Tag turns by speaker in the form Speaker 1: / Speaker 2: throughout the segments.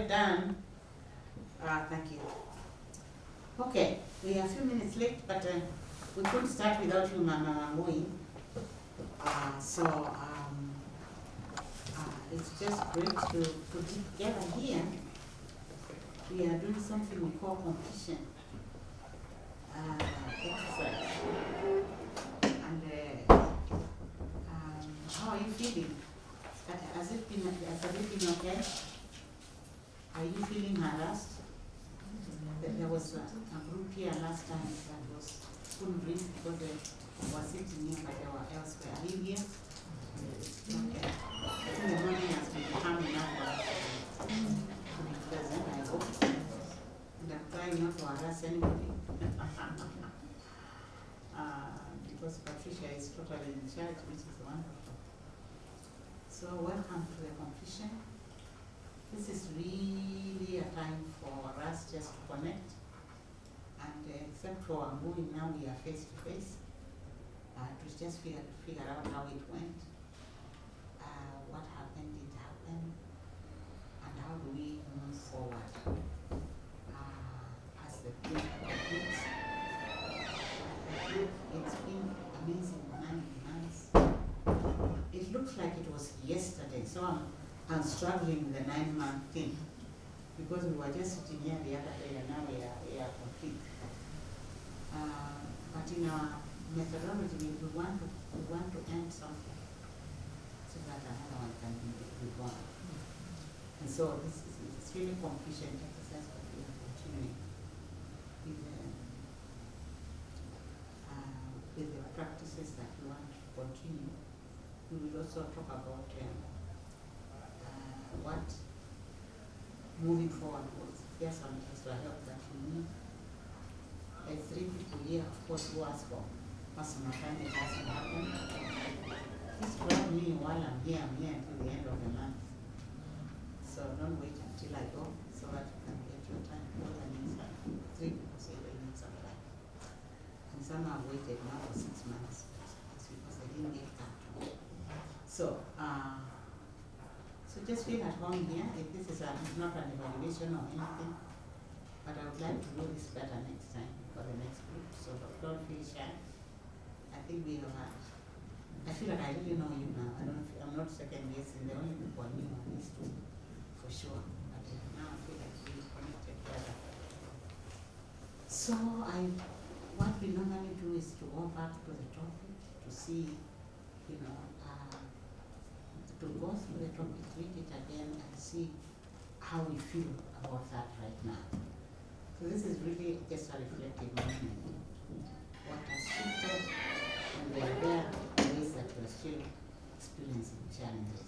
Speaker 1: Done. Thank you. Okay, we are a few minutes late, but we couldn't start without you, Mama Mui. It's just great to put it together here. We are doing something we call completion exercise. And how are you feeling? Has it been okay? Are you feeling harassed? There was a group here last time that couldn't read because they were sitting here, but they were elsewhere. Are you here? Okay. I think the morning has been calm enough to be present, I hope. And I'm trying not to harass anybody. Because Patricia is totally in charge, which is wonderful. So welcome to the completion. This is really a time for us just to connect, and except for our moving now, we are face to face to just figure out how it went, what happened, and how do we move forward as the group completes. It's been amazing 9 months. It looks like it was yesterday, so I'm struggling with the 9-month thing because we were just sitting here the other day and now we are complete. But in our methodology, we want to end something so that another one can be born. And so it's really completion exercise, but we are continuing with the practices that we want to continue. We will also talk about what moving forward was. There's some extra help that you need. Like 3 people here, of course, who ask for personal time, it hasn't happened. Please grab me while I'm here until the end of the month. So don't wait until I go so that you can get your time. Because I need some. 3 people say they need some time. And some have waited now for 6 months. It's because they didn't get that. So just feel at home here. If this is not an evaluation or anything, but I would like to do this better next time for the next group. So don't feel shy. I think we have I feel like I really know you now. I'm not second guessing. The only people I knew are these two, for sure. But now I feel like we connected better. So what we normally do is to go back to the topic to see, to go through the topic, read it again, and see how we feel about that right now. So this is really just a reflective moment. What has shifted, and we are there ways that we are still experiencing challenges.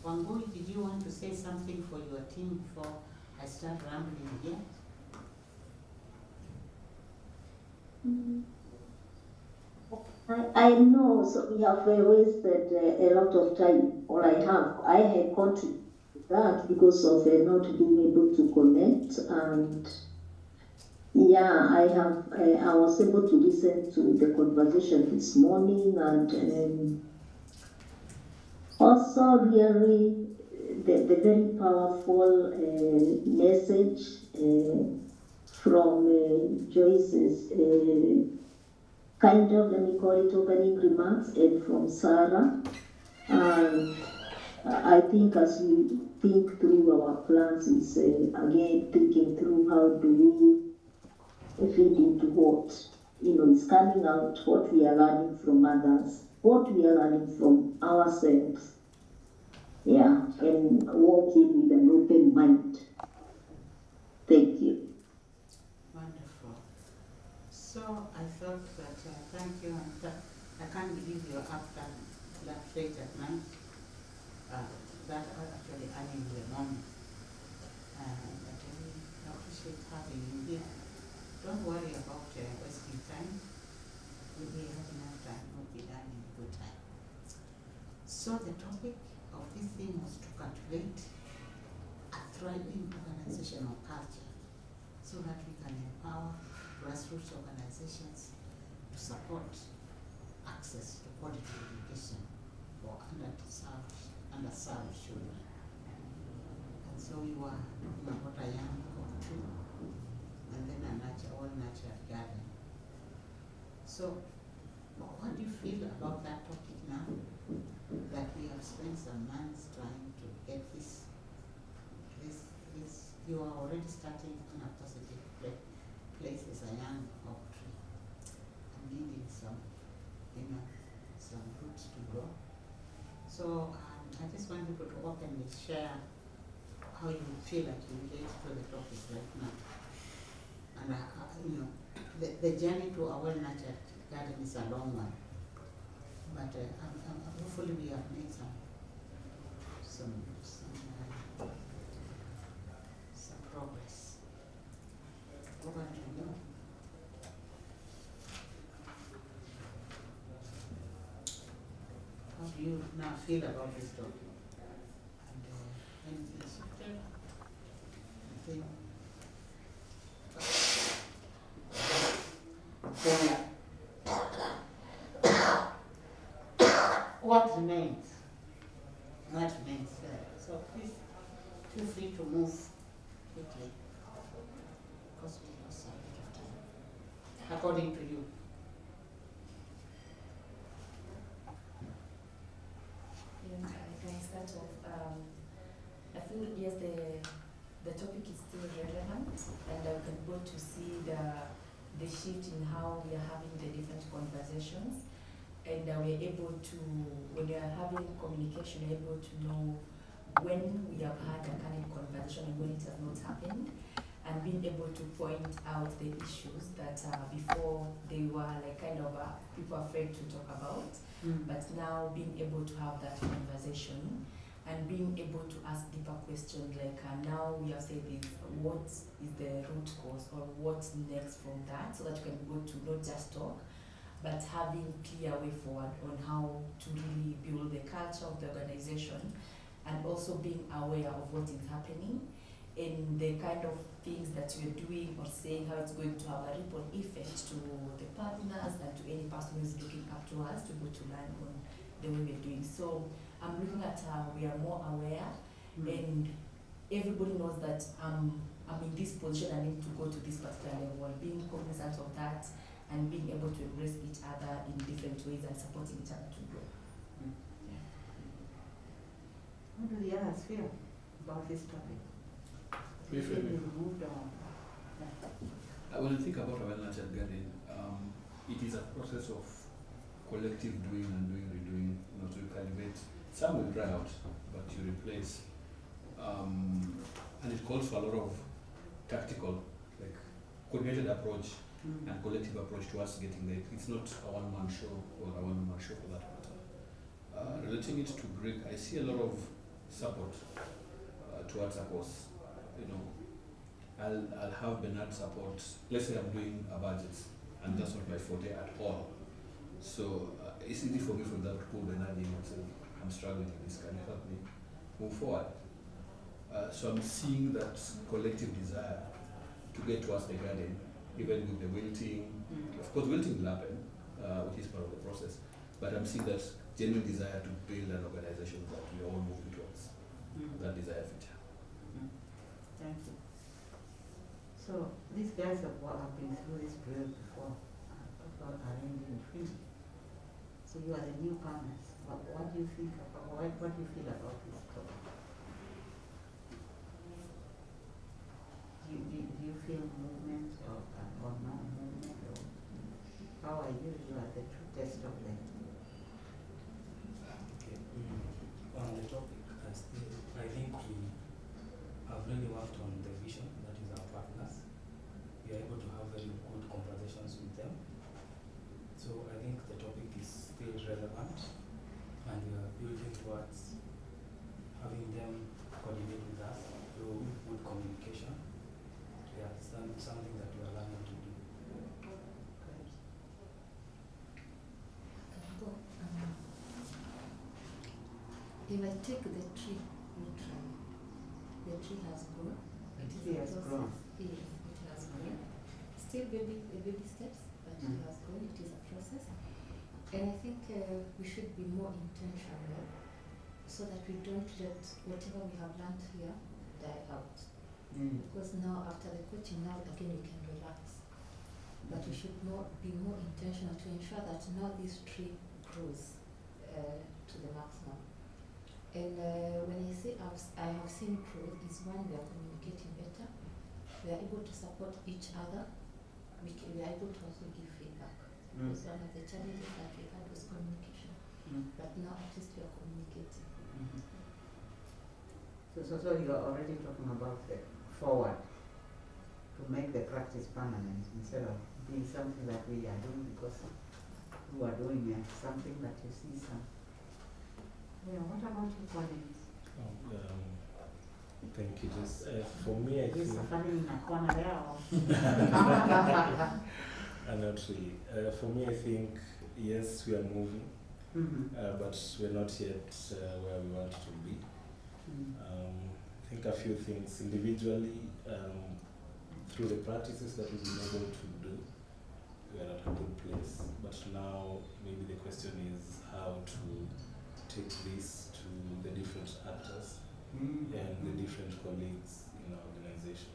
Speaker 1: Wangui, did you want to say something for your team before I start rambling again?
Speaker 2: I know, so we have wasted a lot of time, or I had contributed that because of not being able to connect, and I was able to listen to the conversation this morning, and also really the very powerful message from Joyce's kind of, let me call it, opening remarks, and from Sarah. And I think as we think through our plans, is again thinking through how do we fit into what, is coming out, what we are learning from others, what we are learning from ourselves. Yeah, and walking with an open mind. Thank you.
Speaker 1: Wonderful. So I thought that, thank you, and I can't believe you're up that late at night. That actually earning the moment. But I really appreciate having you here. Don't worry about wasting time. We'll be having enough time, we'll be done in good time. So the topic of this thing was to cultivate a thriving organizational culture so that we can empower grassroots organizations to support access to quality education for underserved children. And so So we were talking about a young oak tree and then all natural garden. So what do you feel about that topic now that we have spent some months trying to get this, you are already starting in a positive place as a young oak tree and needing some, some roots to grow. So I just want people to openly share how you feel like you relate to the topic right now. And the journey to a well-nurtured garden is a long one, but hopefully we have made some progress. Over to you. How do you now feel about this topic? And anything shifted? What remains? What remains there? So please feel free to move quickly because we lost a bit of time. According to you.
Speaker 3: Yeah, I can start off. I feel yes, the topic is still relevant, and I can go to see the shift in how we are having the different conversations, and we are able to, when we are having communication, we are able to know when we have had a kind of conversation and when it has not happened, and being able to point out the issues that before they were like kind of people afraid to talk about, but now being able to have that conversation and being able to ask deeper questions like now we have said this, what is the root cause or what's next from that, so that you can go to not just talk but having clear way forward on how to really build the culture of the organization, and also being aware of what is happening and the kind of things that you're doing or saying, how it's going to have a ripple effect to the partners and to any person who's looking up to us to go to learn on the way we're doing. So I'm looking at we are more aware, and everybody knows that I'm in this position, I need to go to this particular level, being cognizant of that and being able to embrace each other in different ways and supporting each other to grow. Yeah.
Speaker 1: How do the others feel about this topic?
Speaker 4: We feel
Speaker 1: you moved on.
Speaker 4: When I think about a well-nurtured garden, it is a process of collective doing and redoing, to cultivate. Some will dry out, but you replace. And it calls for a lot of tactical, like coordinated approach and collective approach to us getting there. It's not a one-man show or a one-man show for that matter. Relating it to GRIC, I see a lot of support towards a cause. I'll have Bernard support. Let's say I'm doing a budget, and that's not my forte at all. So it's easy for me from that to pull Bernard in and say, I'm struggling with this, can you help me move forward? So I'm seeing that collective desire to get towards the garden, even with the wilting. Of course, wilting will happen, which is part of the process, but I'm seeing that genuine desire to build an organization that we are all moving towards, that desire feature.
Speaker 1: Thank you. So these guys have been through this drill before, arranging training. So you are the newcomers. What do you think about, what do you feel about this topic? Do you feel movement or no movement? Or how are you? You are the true test of them.
Speaker 5: Okay. On the topic, I think we have really worked on the vision, that is our partners. We are able to have very good conversations with them. So I think the topic is still relevant, and we are building towards having them coordinate with us through good communication. Yeah, it's something that we are learning to do.
Speaker 3: If I take the tree literally, the tree has grown.
Speaker 1: It has grown.
Speaker 3: Yes, it has grown. Still baby steps, but it has grown. It is a process. And I think we should be more intentional so that we don't let whatever we have learned here die Because now after the coaching, now again we can relax. But we should be more intentional to ensure that now this tree grows to the maximum. And when I say I have seen growth, is one, we are communicating better. We are able to support each other. We are able to also give feedback. Because one of the challenges that we had was communication. But now at least we are communicating.
Speaker 1: So you are already talking about the forward to make the practice permanent instead of being something that we are doing because you are doing something that you see some. Yeah, what about you, Collins?
Speaker 6: Thank you. Just for me, I think.
Speaker 1: In a corner there.
Speaker 6: Not really. For me, I think yes, we are moving, but we're not yet where we want to be. I think a few things individually, through the practices that we've been able to do, we are at a good place. But now maybe the question is how to take this to the different actors and the different colleagues in our organization.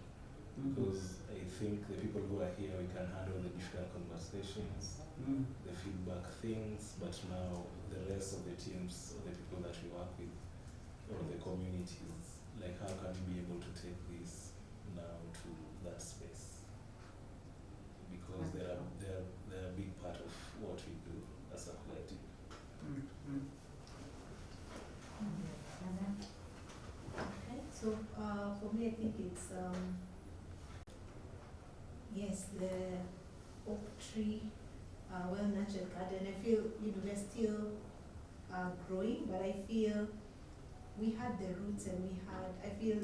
Speaker 6: Because I think the people who are here, we can handle the different conversations, the feedback things, but now the rest of the teams or the people that we work with or the communities, like how can we be able to take this now to that space? Because they're a big part of what we do as a collective.
Speaker 7: Okay, so for me, I think it's yes, the oak tree, well-nurtured garden. I feel we're still growing, but I feel we had the roots and I feel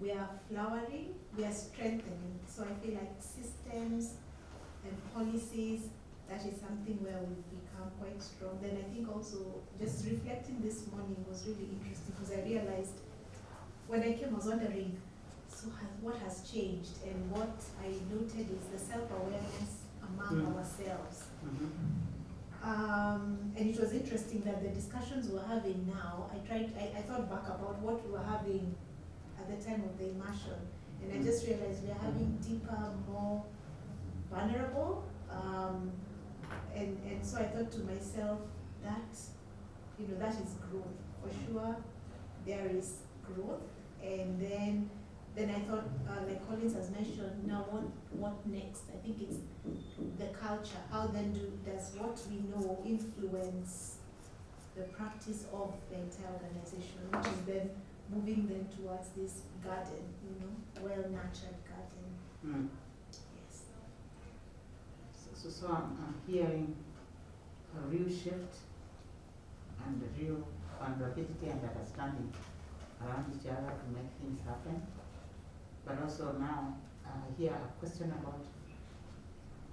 Speaker 7: we are flowering, we are strengthening. So I feel like systems and policies, that is something where we've become quite strong. Then I think also just reflecting this morning was really interesting because I realized when I came I was wondering, so what has changed? And what I noted is the self-awareness among ourselves. And it was interesting that the discussions we're having now, I thought back about what we were having at the time of the immersion, and I just realized we're having deeper, more vulnerable, and so I thought to myself that, that is growth. For sure, there is growth, and then I thought, like Collins has mentioned, now what next? I think it's the culture. How then does what we know influence the practice of the entire organization, which is then moving them towards this garden, well-nurtured garden. Yes.
Speaker 1: So I'm hearing a real shift and a real vulnerability and understanding around each other to make things happen. But also now I hear a question about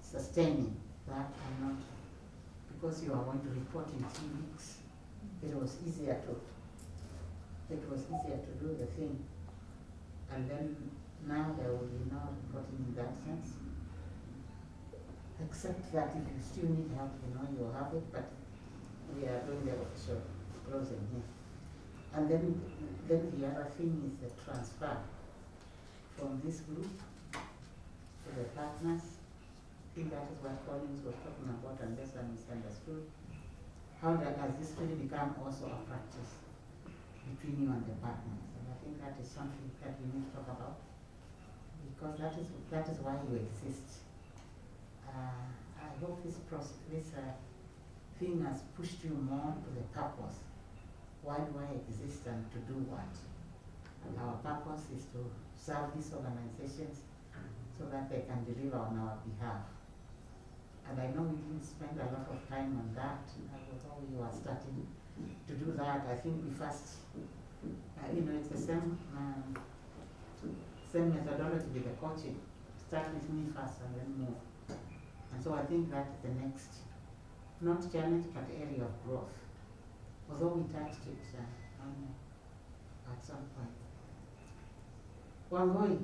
Speaker 1: sustaining that and not, because you are going to report in 3 weeks, it was easier to do the thing. And then now there will be no reporting in that sense. Except that if you still need help, you'll have it, but we are doing the official closing here. And then the other thing is the transfer from this group to the partners. I think that is what Collins was talking about, unless I misunderstood. How has this really become also a practice between you and the partners? And I think that is something that we need to talk about, because that is why you exist. I hope this thing has pushed you more to the purpose. Why do I exist and to do what? And our purpose is to serve these organizations so that they can deliver on our behalf. And I know we didn't spend a lot of time on that, although we were starting to do that. I think we first, it's the same methodology with the coaching. Start with me first and then move. And so I think that's the next, not challenge, but area of growth. Although we touched it at some point. Wangoi.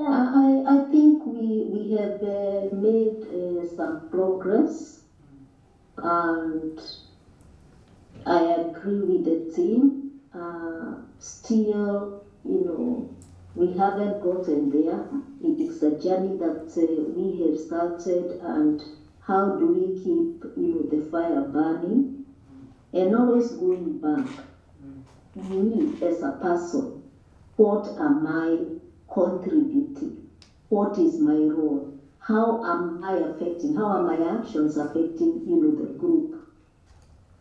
Speaker 2: I think we have made some progress, and I agree with the team still, we haven't gotten there. It's a journey that we have started, and how do we keep, the fire burning and always going back? Me as a person, what am I contributing? What is my role? How am I affecting? How are my actions affecting, the group?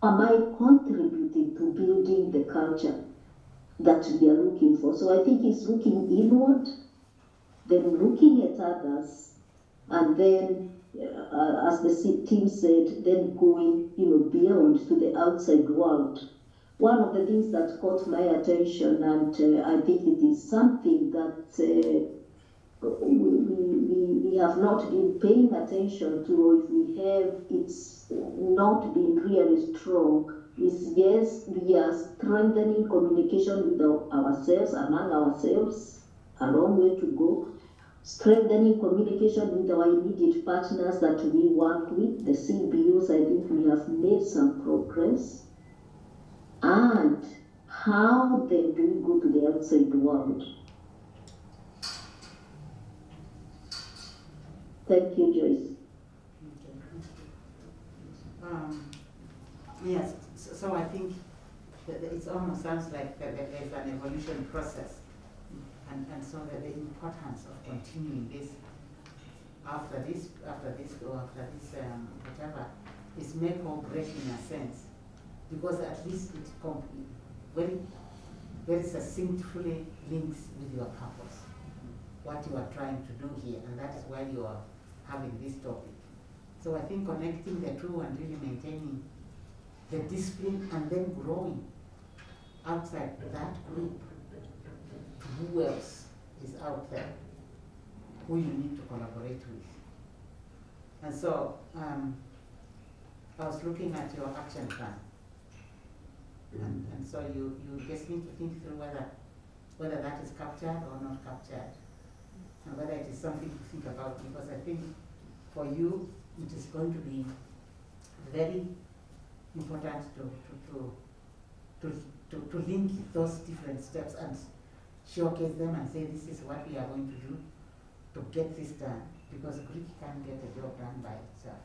Speaker 2: Am I contributing to building the culture that we are looking for? So I think it's looking inward, then looking at others, and then, as the team said, then going, beyond to the outside world. One of the things that caught my attention, and I think it is something that we have not been paying attention to, or if we have, it's not been really strong, is yes, we are strengthening communication with ourselves, among ourselves, a long way to go. Strengthening communication with our immediate partners that we work with, the CBOs. I think we have made some progress. And how then do we go to the outside world? Thank you, Joyce.
Speaker 1: Yes, so I think that it almost sounds like that there is an evolution process, and so that the importance of continuing this after this, whatever, is make or break in a sense, because at least it very, very succinctly links with your purpose, what you are trying to do here, and that is why you are having this topic. So I think connecting the two and really maintaining the discipline and then growing outside that group to who else is out there, who you need to collaborate with. And so I was looking at your action plan, and so you just need to think through whether that is captured or not captured, and whether it is something to think about, because I think for you it is going to be very important to link those different steps and showcase them and say this is what we are going to do to get this done, because GRIC can't get the job done by itself.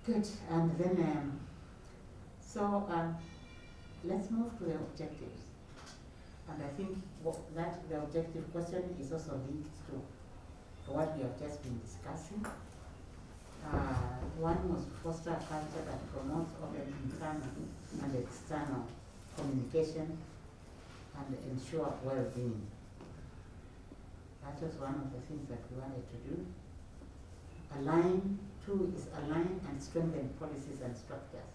Speaker 1: Good, and then let's move to the objectives. And I think the objective question is also linked to what we have just been discussing. One was to foster a culture that promotes open internal and external communication and ensure well-being. That was one of the things that we wanted to do. Two is align and strengthen policies and structures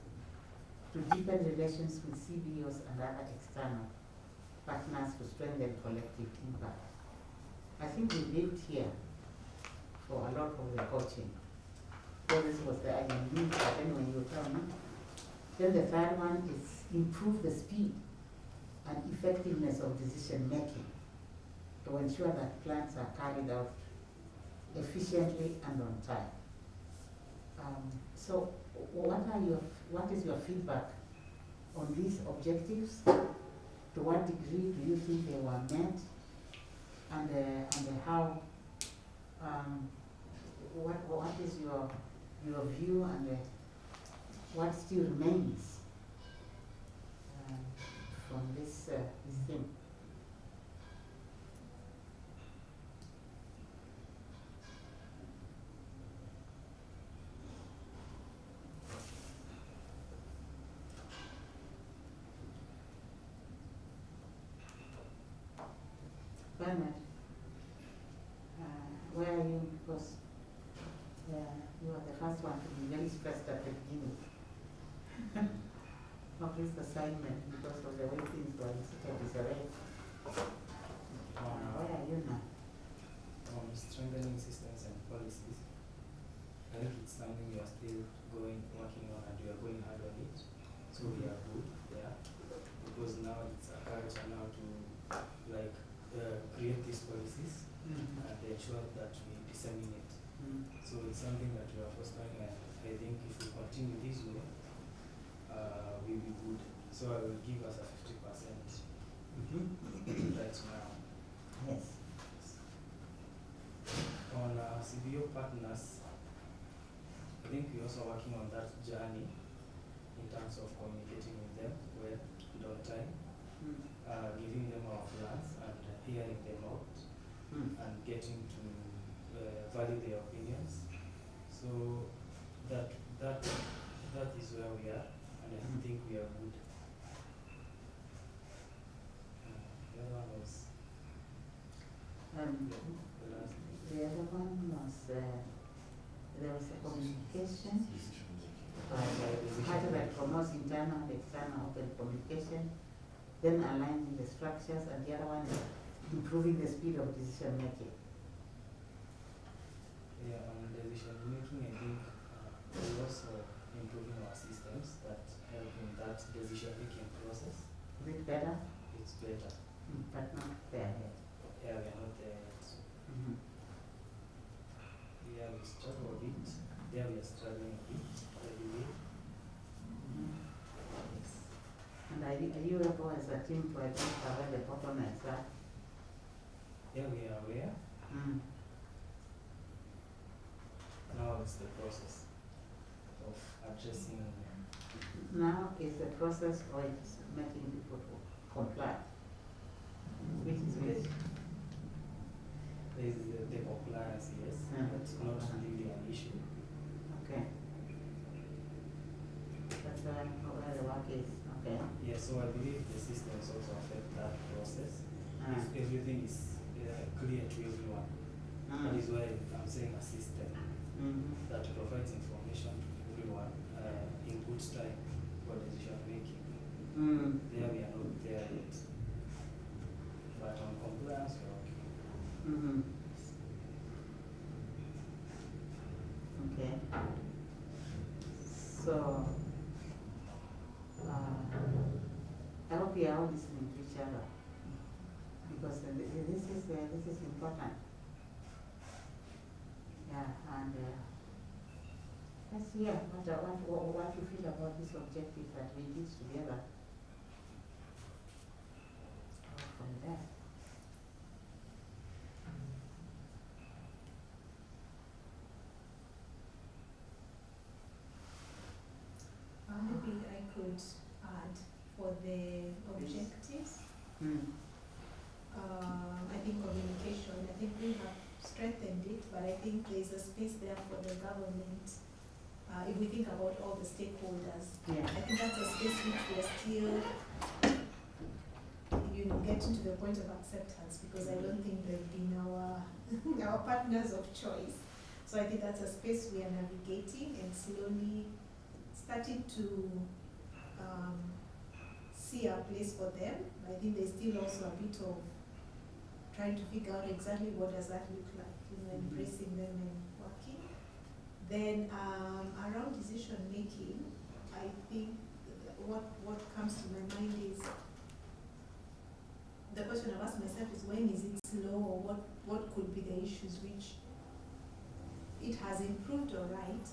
Speaker 1: to deepen relations with CBOs and other external partners to strengthen collective impact. I think we lived here for a lot of the coaching. So this was the idea, but then when you tell me. Then the third one is improve the speed and effectiveness of decision making to ensure that plans are carried out efficiently and on time. So what is your feedback on these objectives? To what degree do you think they were met? And how, what is your view, and what still remains from this thing? Bernard, where are you? Because you are the first one to be very stressed at the beginning of this assignment because of the way things were in such a disarray. Where are you now?
Speaker 5: Strengthening systems and policies. I think it's something we are still working on, and we are going hard on it. So we are good there, because now it's a culture now to create these policies and ensure that we disseminate. So it's something that we are fostering, and I think if we continue this way, we'll be good. So I will give us a 50% right now.
Speaker 1: Yes.
Speaker 5: On CBO partners, I think we're also working on that journey in terms of communicating with them well and on time, giving them our plans and hearing them out and getting to value their opinions. So that is where we are, and I think we are good. The other one was the last.
Speaker 1: The other one was there was a communication. Part of that promotes internal and external open communication, then aligning the structures, and the other one is improving the speed of decision making.
Speaker 5: Yeah, on decision making, I think we're also improving our systems that help in that decision making process.
Speaker 1: Is it better?
Speaker 5: It's better.
Speaker 1: But not there yet.
Speaker 5: Yeah, we are not there yet. Yeah, we struggle a bit. There we are struggling a bit, I believe. Yes.
Speaker 1: And are you able as a team to identify where the bottlenecks are?
Speaker 5: Yeah, we are aware. Now it's the process of addressing.
Speaker 1: Now is the process, or it's making people to comply? Which is which?
Speaker 5: There is the compliance, yes, but not really an issue.
Speaker 1: Okay. That's where the work is. Okay.
Speaker 5: Yeah, so I believe the systems also affect that process. If everything is clear to everyone, that is why I'm saying a system that provides information to everyone in good time for decision making. There we are not there yet. But on compliance, we're okay.
Speaker 1: Okay. So, I hope we are all listening to each other, because this is important. Yeah, and let's hear what you feel about this objective that we did together. From there.
Speaker 7: Maybe I could add for the objectives. I think communication, I think we have strengthened it, but I think there's a space there for the government. If we think about all the stakeholders, I think that's a space which we are still, getting to the point of acceptance, because I don't think they've been our partners of choice. So I think that's a space we are navigating and slowly starting to see a place for them. I think there's still also a bit of trying to figure out exactly what does that look like, embracing them and working. Then around decision making, I think what comes to my mind is the question I've asked myself is, when is it slow, or what could be the issues which it has improved all right.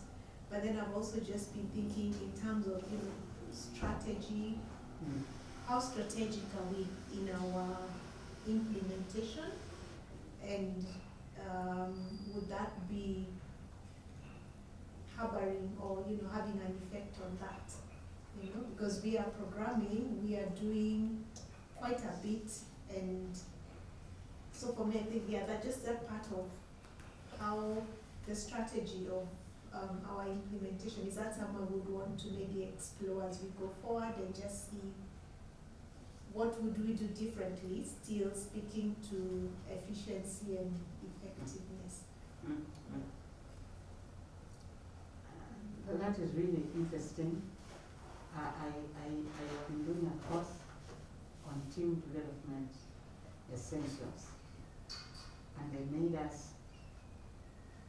Speaker 7: But then I've also just been thinking in terms of strategy. How strategic are we in our implementation, and would that be harboring or having an effect on that? Because we are programming, we are doing quite a bit, and so for me I think that part of how the strategy of our implementation, is that someone would want to maybe explore as we go forward and just see what would we do differently, still speaking to efficiency and effectiveness.
Speaker 1: Well, that is really interesting. I have been doing a course on team development essentials, and they made us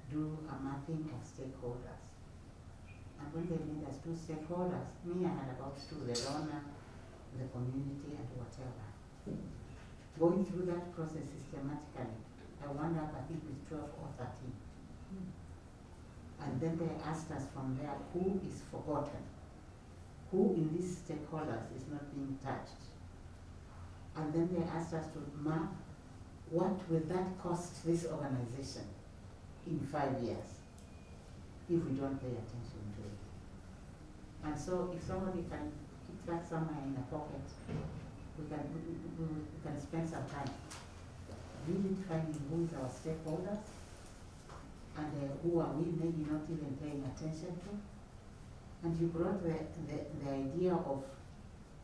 Speaker 1: do a mapping of stakeholders. And when they made us do stakeholders, I had about two, the donor, the community, and whatever. Going through that process systematically, I wound up, I think, with 12 or 13. And then they asked us from there, who is forgotten? who in these stakeholders is not being touched. And then they asked us to map what will that cost this organization in 5 years if we don't pay attention to it. And so if somebody can keep that somewhere in a pocket, we can spend some time really defining who is our stakeholders and who are we maybe not even paying attention to. And you brought the idea of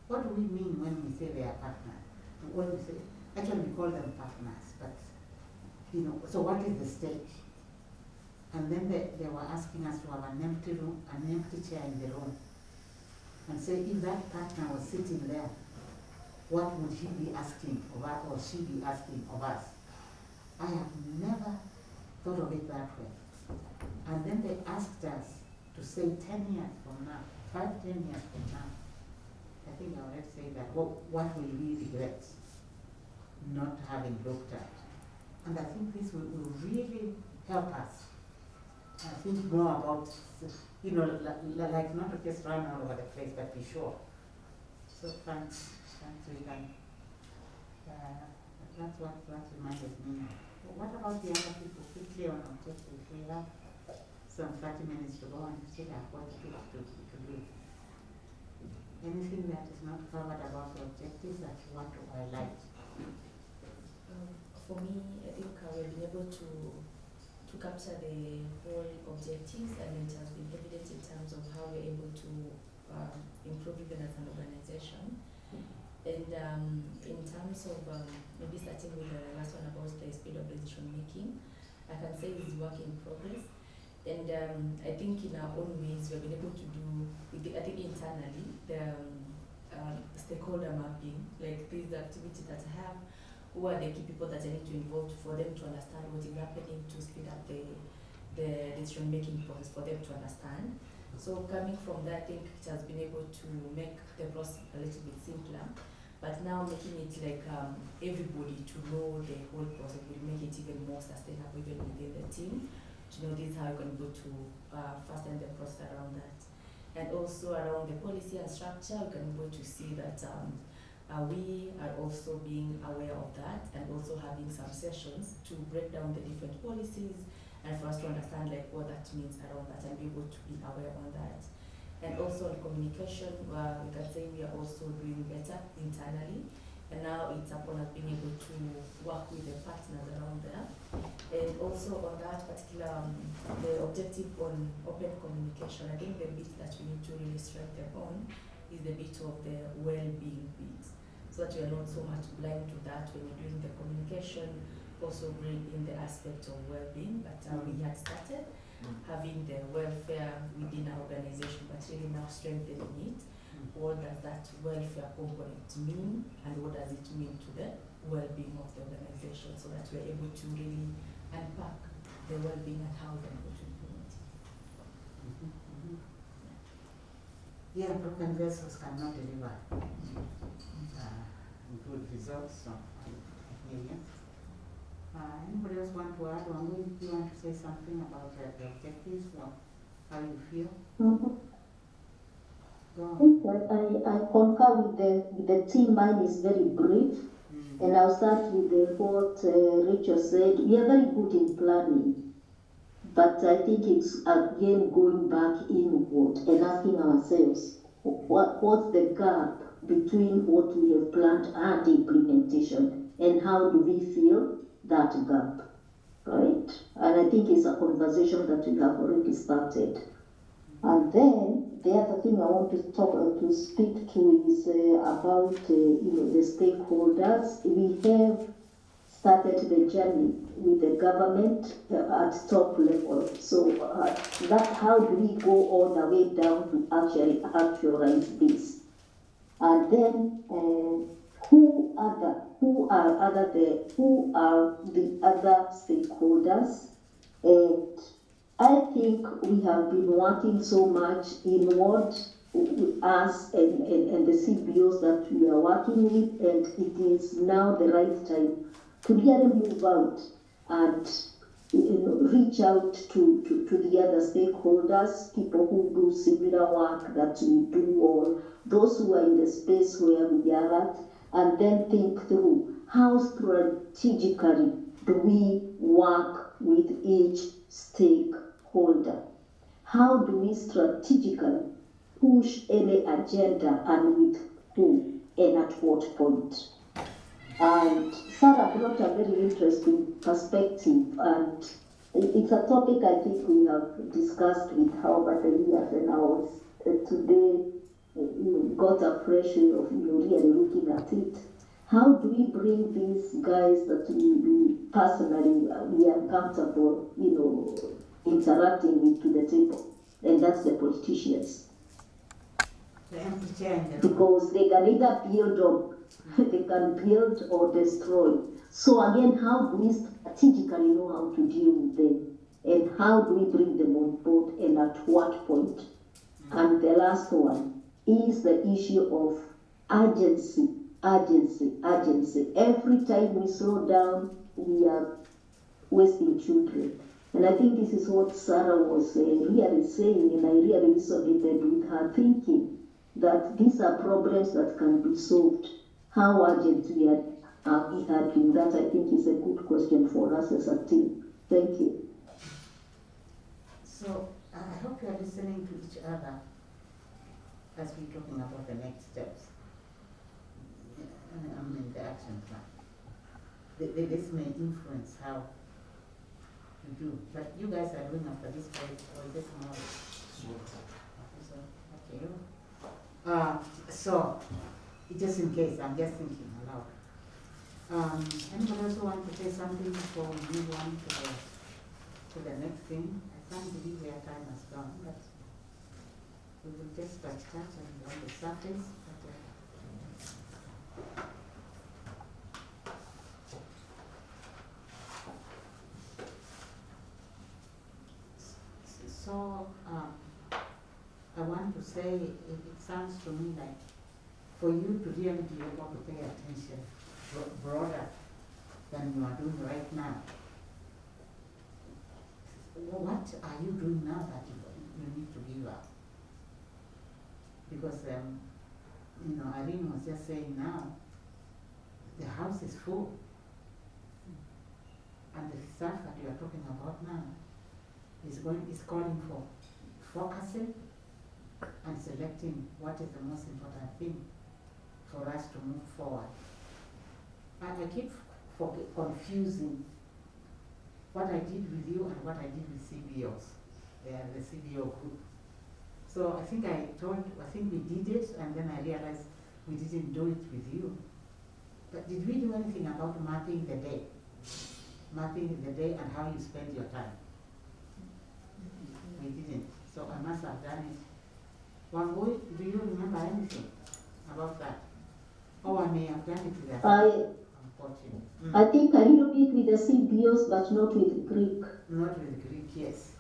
Speaker 1: what do we mean when we say they are partners? What do we say? Actually, we call them partners, but so what is the stake? And then they were asking us to have an empty room, an empty chair in the room, and say if that partner was sitting there, what would he be asking of us or she be asking of us? I have never thought of it that way. And then they asked us to say 10 years from now, 5-10 years from now. I think I would say that, what will we regret not having looked at? And I think this will really help us. I think more about, like not to just run all over the place, but be sure. So thanks, Regan. That's what reminded me. What about the other people? Quickly on objectives. We have some 30 minutes to go and we still have quite a bit to do. Anything that is not covered about the objectives that you want to highlight?
Speaker 3: For me, I think we've been able to capture the whole objectives, and it has been evident in terms of how we're able to improve even as an organization. And in terms of maybe starting with the last one about the speed of decision making, I can say it's work in progress. And I think in our own ways we've been able to do, I think internally, the stakeholder mapping, like these activities that I have, who are the key people that I need to involve for them to understand what is happening to speed up the decision making process for them to understand. So coming from that, I think it has been able to make the process a little bit simpler. But now making it like everybody to know the whole process will make it even more sustainable even within the team. To know this is how you're going to go to fasten the process around that. And also around the policy and structure, we can go to see that we are also being aware of that and also having some sessions to break down the different policies and for us to understand like what that means around that and be able to be aware on that. And also in communication, we can say we are also doing better internally. And now it's upon us being able to work with the partners around there. And also on that particular, the objective on open communication, I think the bit that we need to really strengthen on is the bit of the well-being bit. So that we are not so much blind to that when we're doing the communication, also bring in the aspect of well-being, but we had started having the welfare within our organization, but really now strengthening it. What does that welfare component mean, and what does it mean to the well-being of the organization, so that we're able to really unpack the well-being and how we're able to implement it.
Speaker 1: Yeah, broken vessels cannot deliver good results. So, anybody else want to add, or do you want to say something about the objectives, or how you feel?
Speaker 2: I think I concur with the team. Mine is very brief, and I'll start with what Rachel said. We are very good in planning, but I think it's again going back inward and asking ourselves, what's the gap between what we have planned and implementation, and how do we fill that gap, right? And I think it's a conversation that we have already started. And then the other thing I want to speak to is about the stakeholders. We have started the journey with the government at top level. So that how do we go all the way down to actually actualize this? And then who are the other stakeholders? And I think we have been working so much inward, us and the CBOs that we are working with, and it is now the right time to really move out and reach out to the other stakeholders, people who do similar work that we do, or those who are in the space where we are at, and then think through how strategically do we work with each stakeholder. How do we strategically push any agenda, and with who and at what point? And Sarah brought a very interesting perspective, and it's a topic I think we have discussed with her over the years, and I was today got a pressure of really looking at it. How do we bring these guys that we personally we are comfortable, interacting with to the table? And that's the politicians. Because they can either build or they can build or destroy. So again, how do we strategically know how to deal with them? And how do we bring them on board, and at what point? And the last one is the issue of urgency. Every time we slow down, we are wasting children. And I think this is what Sarah was really saying, and I really resonated with her thinking that these are problems that can be solved. How urgent we are handling that, I think, is a good question for us as a team. Thank you.
Speaker 1: So I hope you are listening to each other as we're talking about the next steps. I mean, the action plan. This may influence how we do, but you guys are doing after this point, or is this tomorrow? Okay. So, just in case, I'm just thinking aloud. Anybody else who want to say something before we move on to the next thing? I can't believe where time has gone, but we will just touch on the surface. So I want to say it sounds to me like for you to really be able to pay attention broader than you are doing right now, what are you doing now that you need to give up? Because Irene was just saying now, the house is full, and the stuff that you are talking about now is calling for focusing and selecting what is the most important thing for us to move forward. I keep confusing what I did with you and what I did with CBOs, the CBO group. So I think we did it, and then I realized we didn't do it with you. But did we do anything about mapping the day? Mapping the day and how you spend your time? We didn't. So I must have done it. One boy, do you remember anything about that? Oh, I may have done it with that.
Speaker 2: I think a little bit with the CBOs, but not with GRIC.
Speaker 1: Not with GRIC, yes.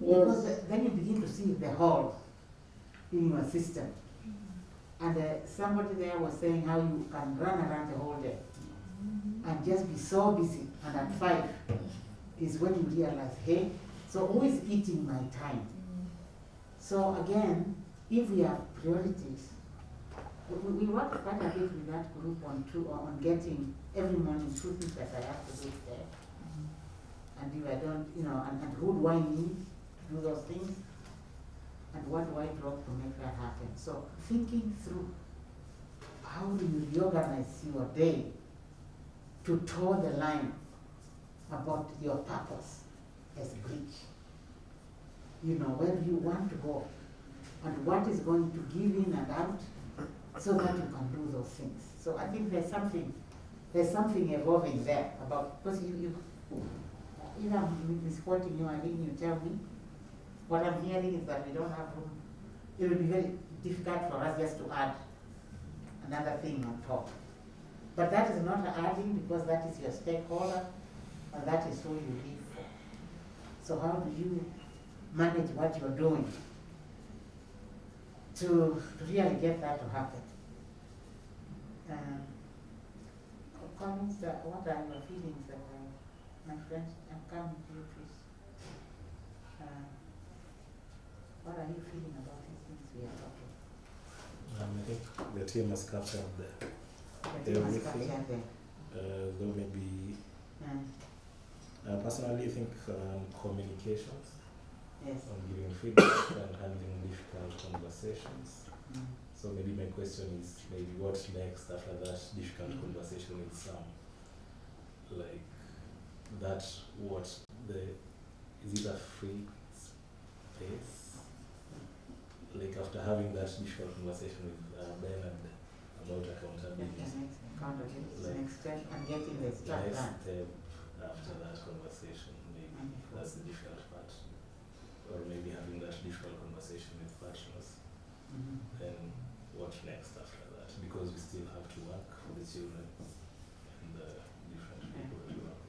Speaker 2: Yes.
Speaker 1: Because then you begin to see the hole in your system. And somebody there was saying how you can run around the whole day and just be so busy. And at 5 is when you realize, hey, so who is eating my time? So again, if we have priorities, we work quite a bit with that group on getting every morning 2 things that I have to do there. And if I don't, and who do I need to do those things? And what do I drop to make that happen? So thinking through how do you reorganize your day to toe the line about your purpose as a GRIC. Where do you want to go? And what is going to give in and out so that you can do those things. So I think there's something evolving there about, because if I'm misquoting you, Irene, you tell me, what I'm hearing is that we don't have room. It will be very difficult for us just to add another thing on top. But that is not adding, because that is your stakeholder, and that is who you live for. So how do you manage what you're doing to really get that to happen? Comments, what are your feelings about my friend, I'm coming to you, please. What are you feeling about these things we are talking?
Speaker 6: I think the team has captured the everything. Though maybe personally I think communications,
Speaker 1: Yes.
Speaker 6: on giving feedback and handling difficult conversations. So maybe my question is maybe what next after that difficult conversation with some, like that, what the, is it a free space? Like after having that difficult conversation with Bernard about accountability. Like,
Speaker 1: next step and getting the stuff
Speaker 6: next
Speaker 1: done.
Speaker 6: step after that conversation, maybe that's the difficult part. Or maybe having that difficult conversation with partners. Then what next after that? Because we still have to work for the children and the different people as well.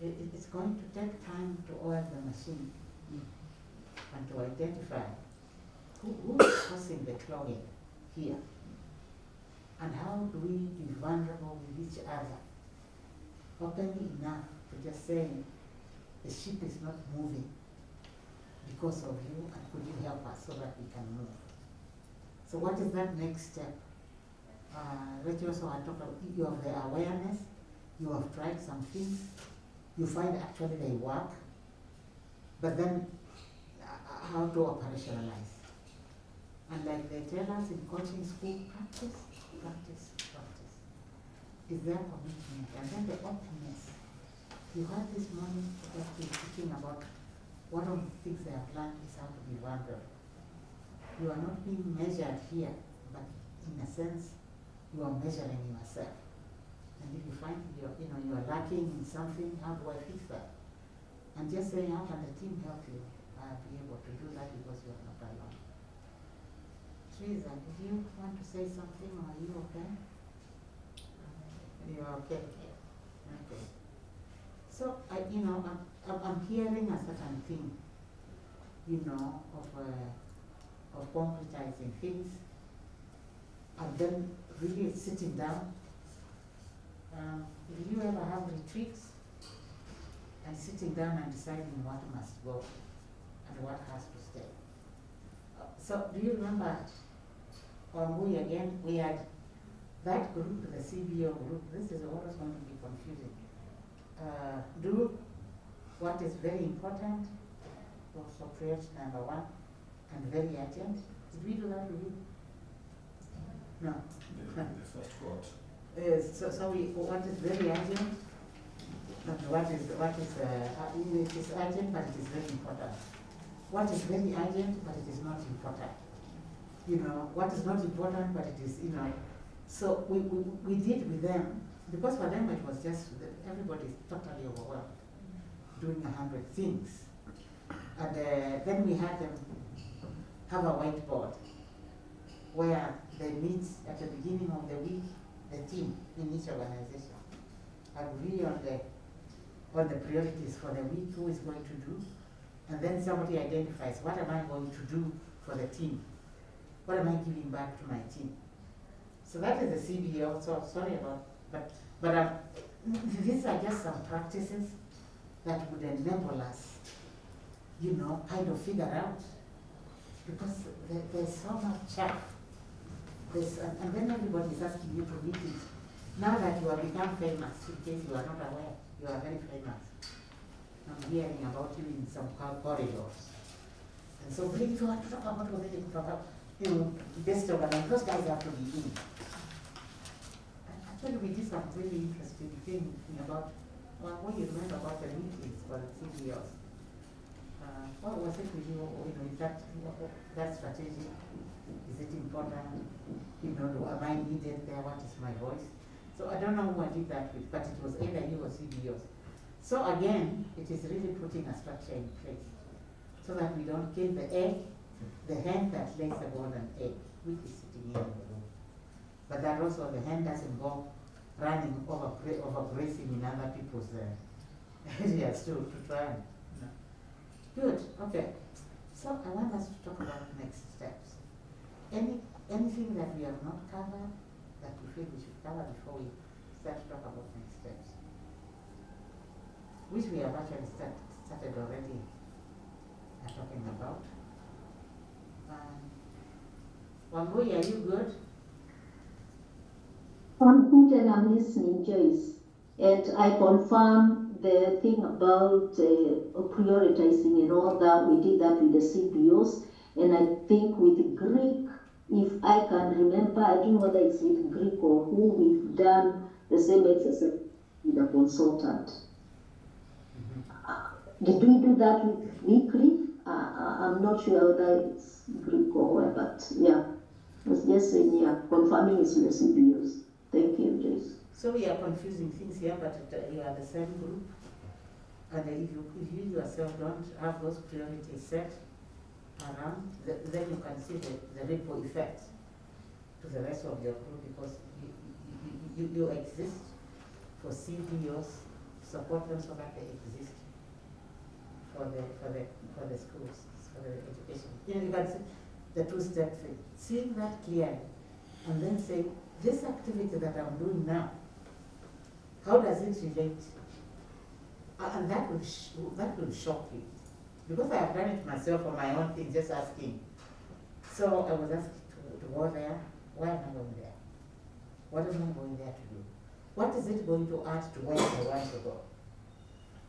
Speaker 1: It's going to take time to oil the machine and to identify who is causing the clogging here, and how do we be vulnerable with each other, openly enough to just say, the ship is not moving because of you, and could you help us so that we can move? So what is that next step? Rachel also had talked about, you have the awareness, you have tried some things, you find actually they work, but then how to operationalize. And like they tell us in coaching school, practice, practice, practice. Is their commitment, and then the openness. You heard this morning that we're speaking about one of the things they have learned is how to be vulnerable. You are not being measured here, but in a sense, you are measuring yourself. And if you find you are lacking in something, how do I fix that? And just saying, how can the team help you be able to do that because you are not alone? Teresa, did you want to say something, or are you okay? You are okay. Okay. So I'm hearing a certain thing, of concretizing things, and then really sitting down. Did you ever have retreats and sitting down and deciding what must go and what has to stay? So do you remember on we had that group, the CBO group. This is always going to be confusing. Do what is very important, also priority number one, and very urgent. Did we do that with you? No.
Speaker 4: The first quote.
Speaker 1: So what is very urgent, and what is it is urgent, but it is very important. What is very urgent, but it is not important. What is not important, but it is, So we did with them, because for them it was just, everybody is totally overwhelmed, doing 100 things. And then we had them have a whiteboard where they meet at the beginning of the week, the team in each organization, agree on the priorities for the week, who is going to do, and then somebody identifies, what am I going to do for the team? What am I giving back to my team? So that is the CBO. So sorry about, but these are just some practices that would enable us, kind of figure out, because there's so much chaff. And then everybody is asking you to meet it. Now that you have become famous, in case you are not aware, you are very famous. I'm hearing about you in some corridors. And so bring to talk about what they talk about. Best organized, those guys have to be in. Actually, we did some really interesting thing about, what you remember about the meetings for the CBOs. What was it with you, is that strategy? Is it important? Am I needed there? What is my voice? So I don't know who I did that with, but it was either you or CBOs. So again, it is really putting a structure in place so that we don't kill the egg, the hen that lays the golden egg, which is sitting in the room. But that also the hen doesn't go running over grazing in other people's areas to try and. Good, okay. So I want us to talk about next steps. Anything that we have not covered that we feel we should cover before we start to talk about next steps? which we have actually started already talking about. Wambui, are you good?
Speaker 2: I'm good and I'm listening, Joyce. And I confirm the thing about prioritizing and all that. We did that with the CBOs. And I think with GRIC, if I can remember, I don't know whether it's with GRIC or who, we've done the same exercise with a consultant. Did we do that with weekly? I'm not sure whether it's GRIC or where, but yeah. I was just saying, yeah, confirming it's with the CBOs. Thank you, Joyce.
Speaker 1: So we are confusing things here, but you are the same group. And if you yourself don't have those priorities set around, then you can see the ripple effect to the rest of your group, because you exist for CBOs, support them so that they exist for the schools, for the education. You can see the two-step thing. Seeing that clearly, and then say, this activity that I'm doing now, how does it relate? And that will shock you. Because I have done it myself for my own thing, just asking. So I was asked to go there. Why am I going there? What am I going there to do? What is it going to add to where I want to go?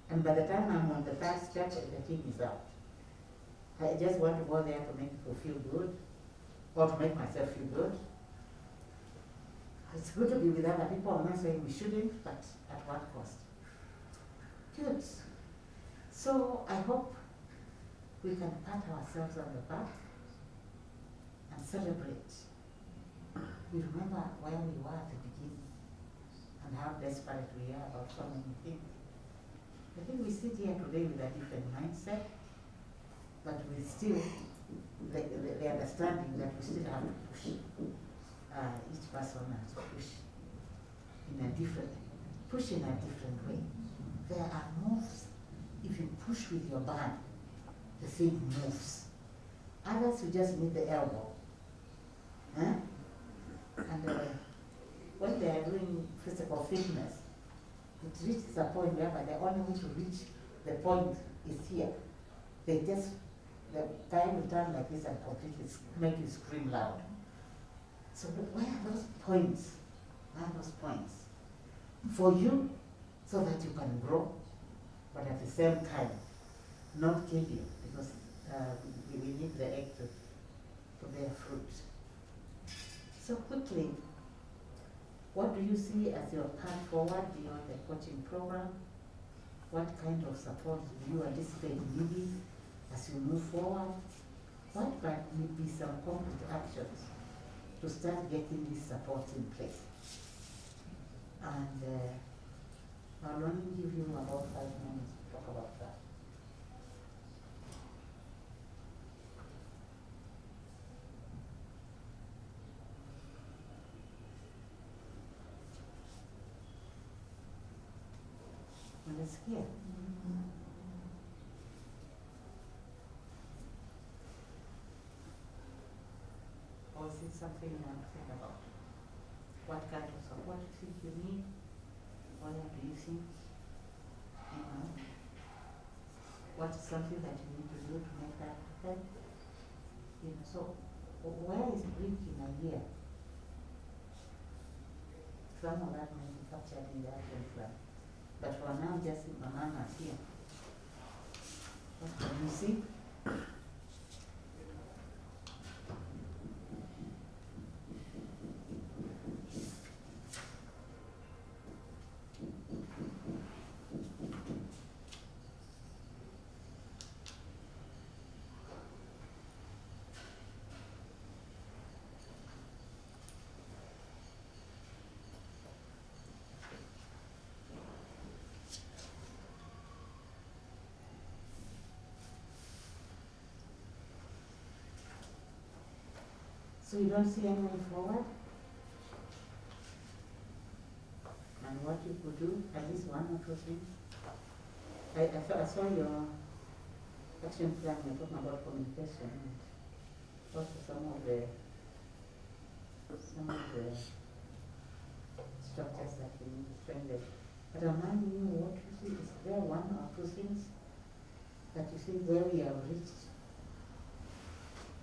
Speaker 1: And by the time I'm on the third step, the thing is out. I just want to go there to make people feel good, or to make myself feel good. It's good to be with other people. I'm not saying we shouldn't, but at what cost? Good. So I hope we can pat ourselves on the back and celebrate. We remember where we were at the beginning and how desperate we are about so many things. I think we sit here today with a different mindset, but we still, the understanding that we still have to push. Each person has to push in a different way. There are moves. If you push with your band, the thing moves. Others, you just need the elbow. And when they are doing physical fitness, it reaches a point whereby the only way to reach the point is here. The guy will turn like this and completely make you scream loud. So where are those points? Where are those points? For you, so that you can grow, but at the same time, not kill you, because we need the egg to bear fruit. So quickly, what do you see as your path forward beyond the coaching program? What kind of support do you anticipate needing as you move forward? What might be some concrete actions to start getting this support in place? And I'll only give you about 5 minutes to talk about that. And it's here. Or is it something you want to think about? What kind of support you think you need? What do you think? What's something that you need to do to make that happen? So where is GRIC in a year? Some of that may be captured in the action plan. But for now, just Mama's here. What can you see? So you don't see any way forward? And what you could do, at least one or two things? I saw your action plan, you're talking about communication, and also some of the structures that you need to strengthen But among you, what you see, is there one or two things that you think where we have reached,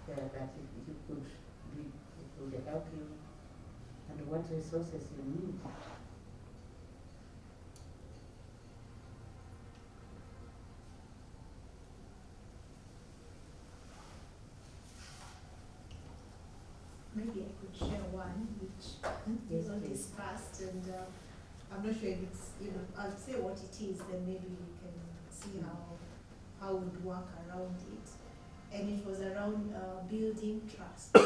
Speaker 1: that it could be, it would help you, and what resources you need?
Speaker 7: Maybe I could share one which
Speaker 1: Yes,
Speaker 7: we all
Speaker 1: please.
Speaker 7: discussed, and I'm not sure if it's, I'll say what it is, then maybe we can see how we'd work around it. And it was around building trust.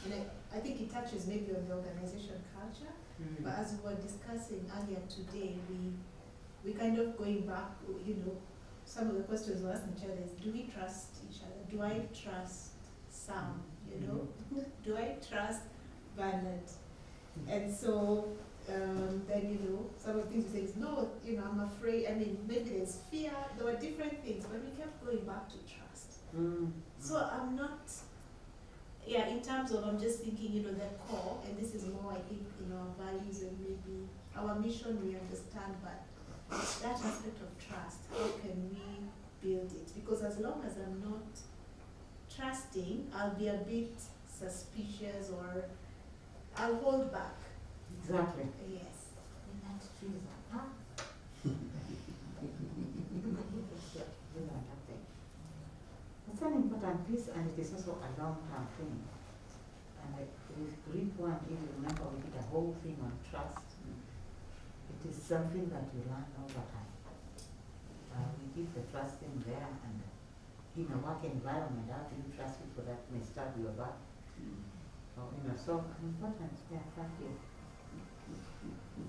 Speaker 7: And I think it touches maybe on the organization culture, but as we were discussing earlier today, we kind of going back, some of the questions we asked each other is, do we trust each other? Do I trust Sam? Do I trust Bernard? And so then, some of the things we say is, no, I'm afraid, maybe there's fear, there were different things, but we kept going back to trust. So I'm not, in terms of, I'm just thinking, the core, and this is more, I think, our values and maybe our mission we understand, but that aspect of trust, how can we build it? Because as long as I'm not trusting, I'll be a bit suspicious, or I'll hold back.
Speaker 1: Exactly.
Speaker 7: Yes.
Speaker 1: It's an important piece, and it is also a long-term thing. And with GRIC 1, if you remember, we did a whole thing on trust. It is something that you learn over time. We keep the trust in there, and in a work environment, how do you trust people that may stab your back? So important. Yeah, thank you.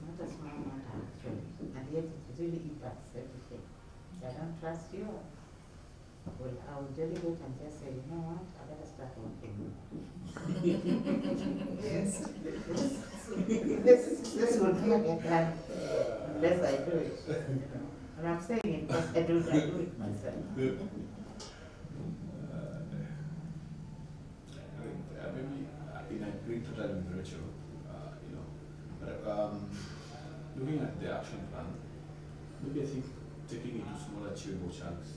Speaker 1: Not a small matter, actually. And yet it really impacts everything. If I don't trust you, well, I will delegate and just say, you know what, I better start working.
Speaker 7: Yes.
Speaker 1: This will not get done unless I do it. And I'm saying it because I do it myself.
Speaker 4: Maybe I agree totally with Rachel, but looking at the action plan, maybe I think taking it to smaller achievable chunks.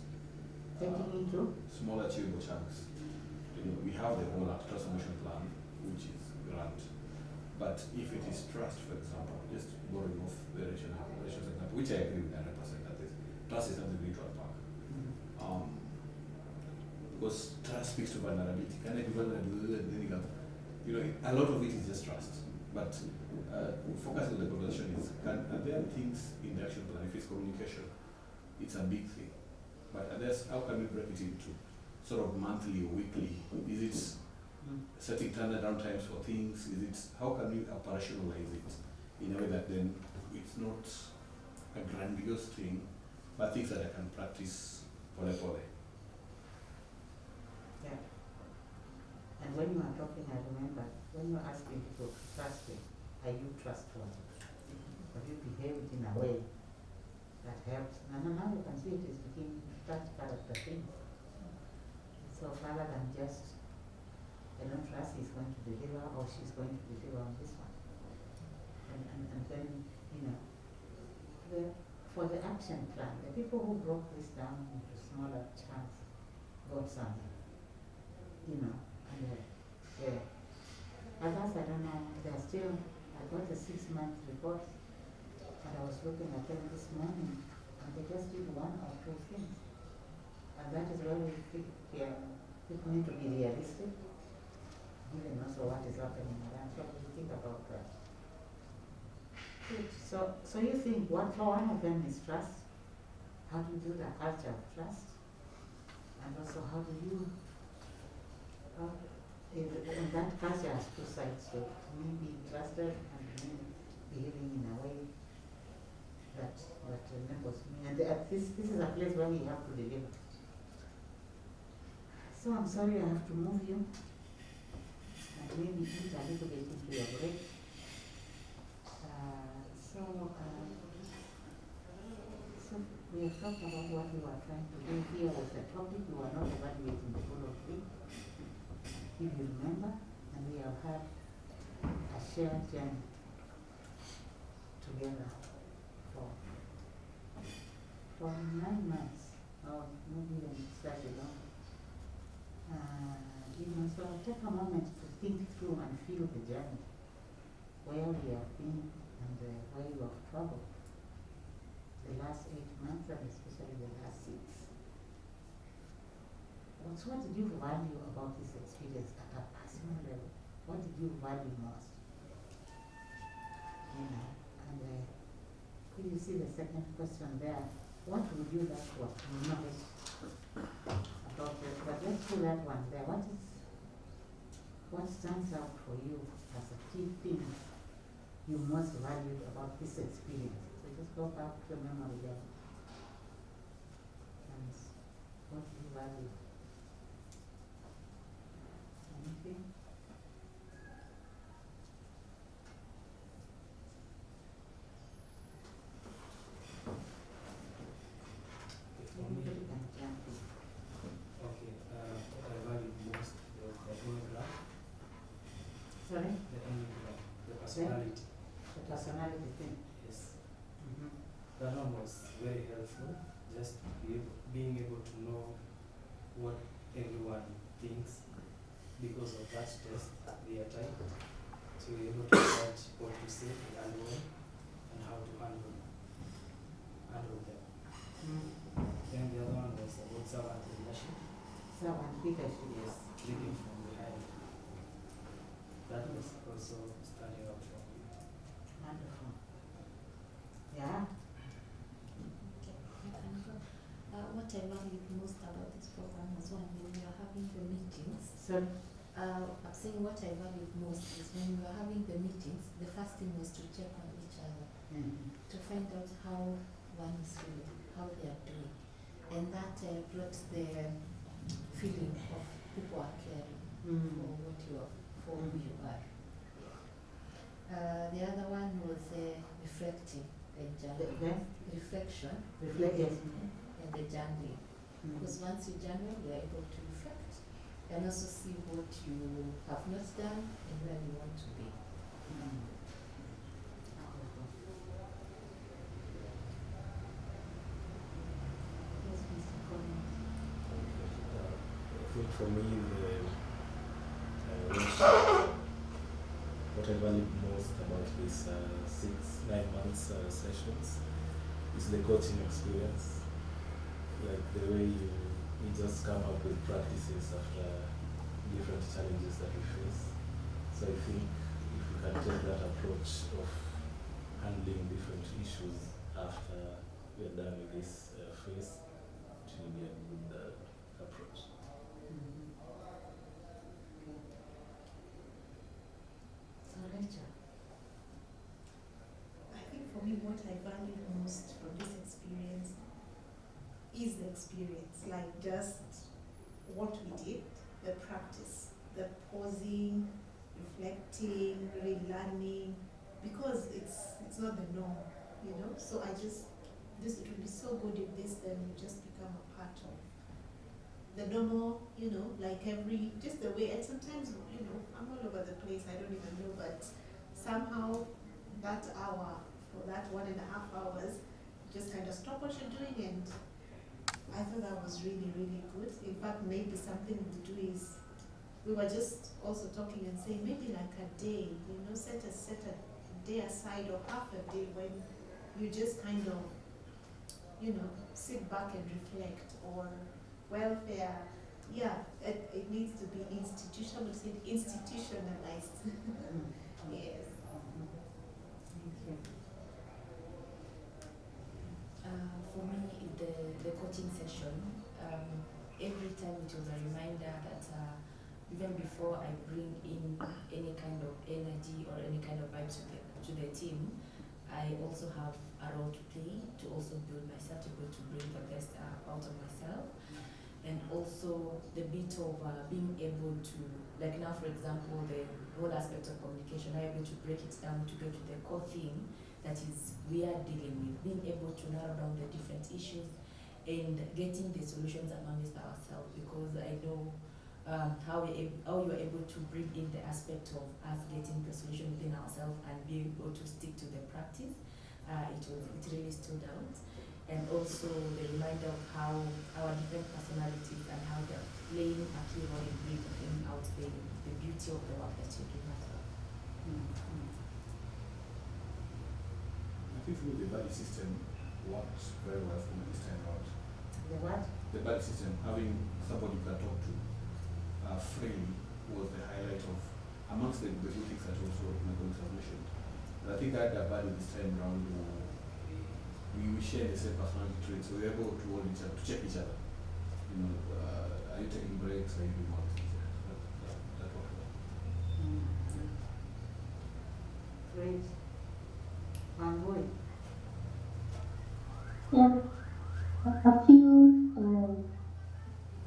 Speaker 1: Taking into?
Speaker 4: Smaller achievable chunks. We have the whole transformation plan, which is grand. But if it is trust, for example, just borrowing off the relations example, which I agree with 100% that is, trust is something we need to unpack. Because trust speaks to vulnerability. Can I be vulnerable? A lot of it is just trust. But focusing on the conversation is, are there things in the action plan? If it's communication, it's a big thing. But how can we break it into sort of monthly or weekly? Is it setting turnaround times for things? How can we operationalize it in a way that then it's not a grandiose thing, but things that I can practice pole pole?
Speaker 1: Yeah. And when you are talking, I remember, when you are asking people to trust you, are you trustworthy? Have you behaved in a way that helps? Now you can see it is beginning to touch character things. So rather than just, I don't trust he's going to deliver or she's going to deliver on this one. And then, for the action plan, the people who broke this down into smaller chunks got something. Others, I don't know, they're still, I got a 6-month report, and I was looking at them this morning, and they just did 1 or 2 things. And that is where we think people need to be realistic, given also what is happening around. So we think about that. Good. So you think one of them is trust? How do you build a culture of trust? And also how do you, and that culture has 2 sides, so me being trusted and me behaving in a way that enables me. And this is a place where we have to deliver. So I'm sorry I have to move you. And maybe eat a little bit into your break. So we have talked about what we were trying to do here was a topic. We were not evaluating the whole of it. If you remember, and we have had a shared journey together for 9 months, or maybe even slightly longer. So take a moment to think through and feel the journey, where we have been and where you have traveled the last 8 months and especially the last 6. What did you value about this experience at a personal level? What did you value most? Could you see the second question there? What would you like to acknowledge about it? But let's do that one there. What stands out for you as a key thing you most valued about this experience? So just go back to the memory there. And what do you value? Anything?
Speaker 5: Okay, what I value most was the enneagram,
Speaker 1: Sorry?
Speaker 5: the personality.
Speaker 1: The personality thing.
Speaker 5: Yes, that one was very helpful. Just being able to know what everyone thinks because of that test they are typed. So you're able to judge what to say and when and how to handle them. Then the other one was about servant leadership.
Speaker 1: Servant leadership.
Speaker 5: Yes, leading from behind. That was also standing out for me.
Speaker 1: Wonderful. Yeah?
Speaker 3: What I valued most about this program was when we were having the meetings.
Speaker 1: So,
Speaker 3: I'm saying what I valued most is when we were having the meetings, the first thing was to check on each other, to find out how one is feeling, how they are doing. And that brought the feeling of people are caring for what you are, for who you are. The other one was reflecting and journaling. Reflection. And the journaling. Because once you journal, you are able to reflect and also see what you have not done and where you want to be.
Speaker 1: Yes, Mr. Collins.
Speaker 6: I think for me, what I valued most about these 9 months sessions is the coaching experience. Like the way you just come up with practices after different challenges that we face. So I think if we can take that approach of handling different issues after we are done with this phase, it will be a good approach.
Speaker 1: So, Rachel.
Speaker 7: I think for me, what I value most from this experience is the experience, like just what we did, the practice, the pausing, reflecting, relearning, because it's not the norm, you know. So it would be so good if this then would just become a part of the normal, you know, like just the way. And sometimes, you know, I'm all over the place, I don't even know, but somehow that hour for that 1.5 hours, just kind of stop what you're doing, and I thought that was really, really good. In fact, maybe something we do is, we were just also talking and saying maybe like a day, you know, set a day aside or half a day when you just kind of, you know, sit back and reflect, or welfare. Yeah, it needs to be institutionalized. Yes.
Speaker 1: Thank you.
Speaker 3: For me, the coaching session, every time it was a reminder that even before I bring in any kind of energy or any kind of vibe to the team, I also have a role to play to also build myself, to bring the best out of myself. And also the bit of being able to, like now for example, the whole aspect of communication, I'm able to break it down to go to the core thing that is we are dealing with, being able to narrow down the different issues and getting the solutions amongst ourselves, because I know how you are able to bring in the aspect of us getting the solution within ourselves and be able to stick to the practice. it really stood out. And also the reminder of how our different personalities and how they're playing a key role in bringing out the beauty of the work that you're doing as well.
Speaker 4: I think the buddy system worked very well for me this time around.
Speaker 1: The what?
Speaker 4: The buddy system, having somebody you can talk to freely was the highlight of, amongst the few things that also my colleagues have mentioned. And I think I had a buddy this time around we share the same personality traits, so we're able to hold each other, to check each other. You know, are you taking breaks? Are you doing what? That worked well.
Speaker 1: Great. One boy.
Speaker 2: Yeah, a few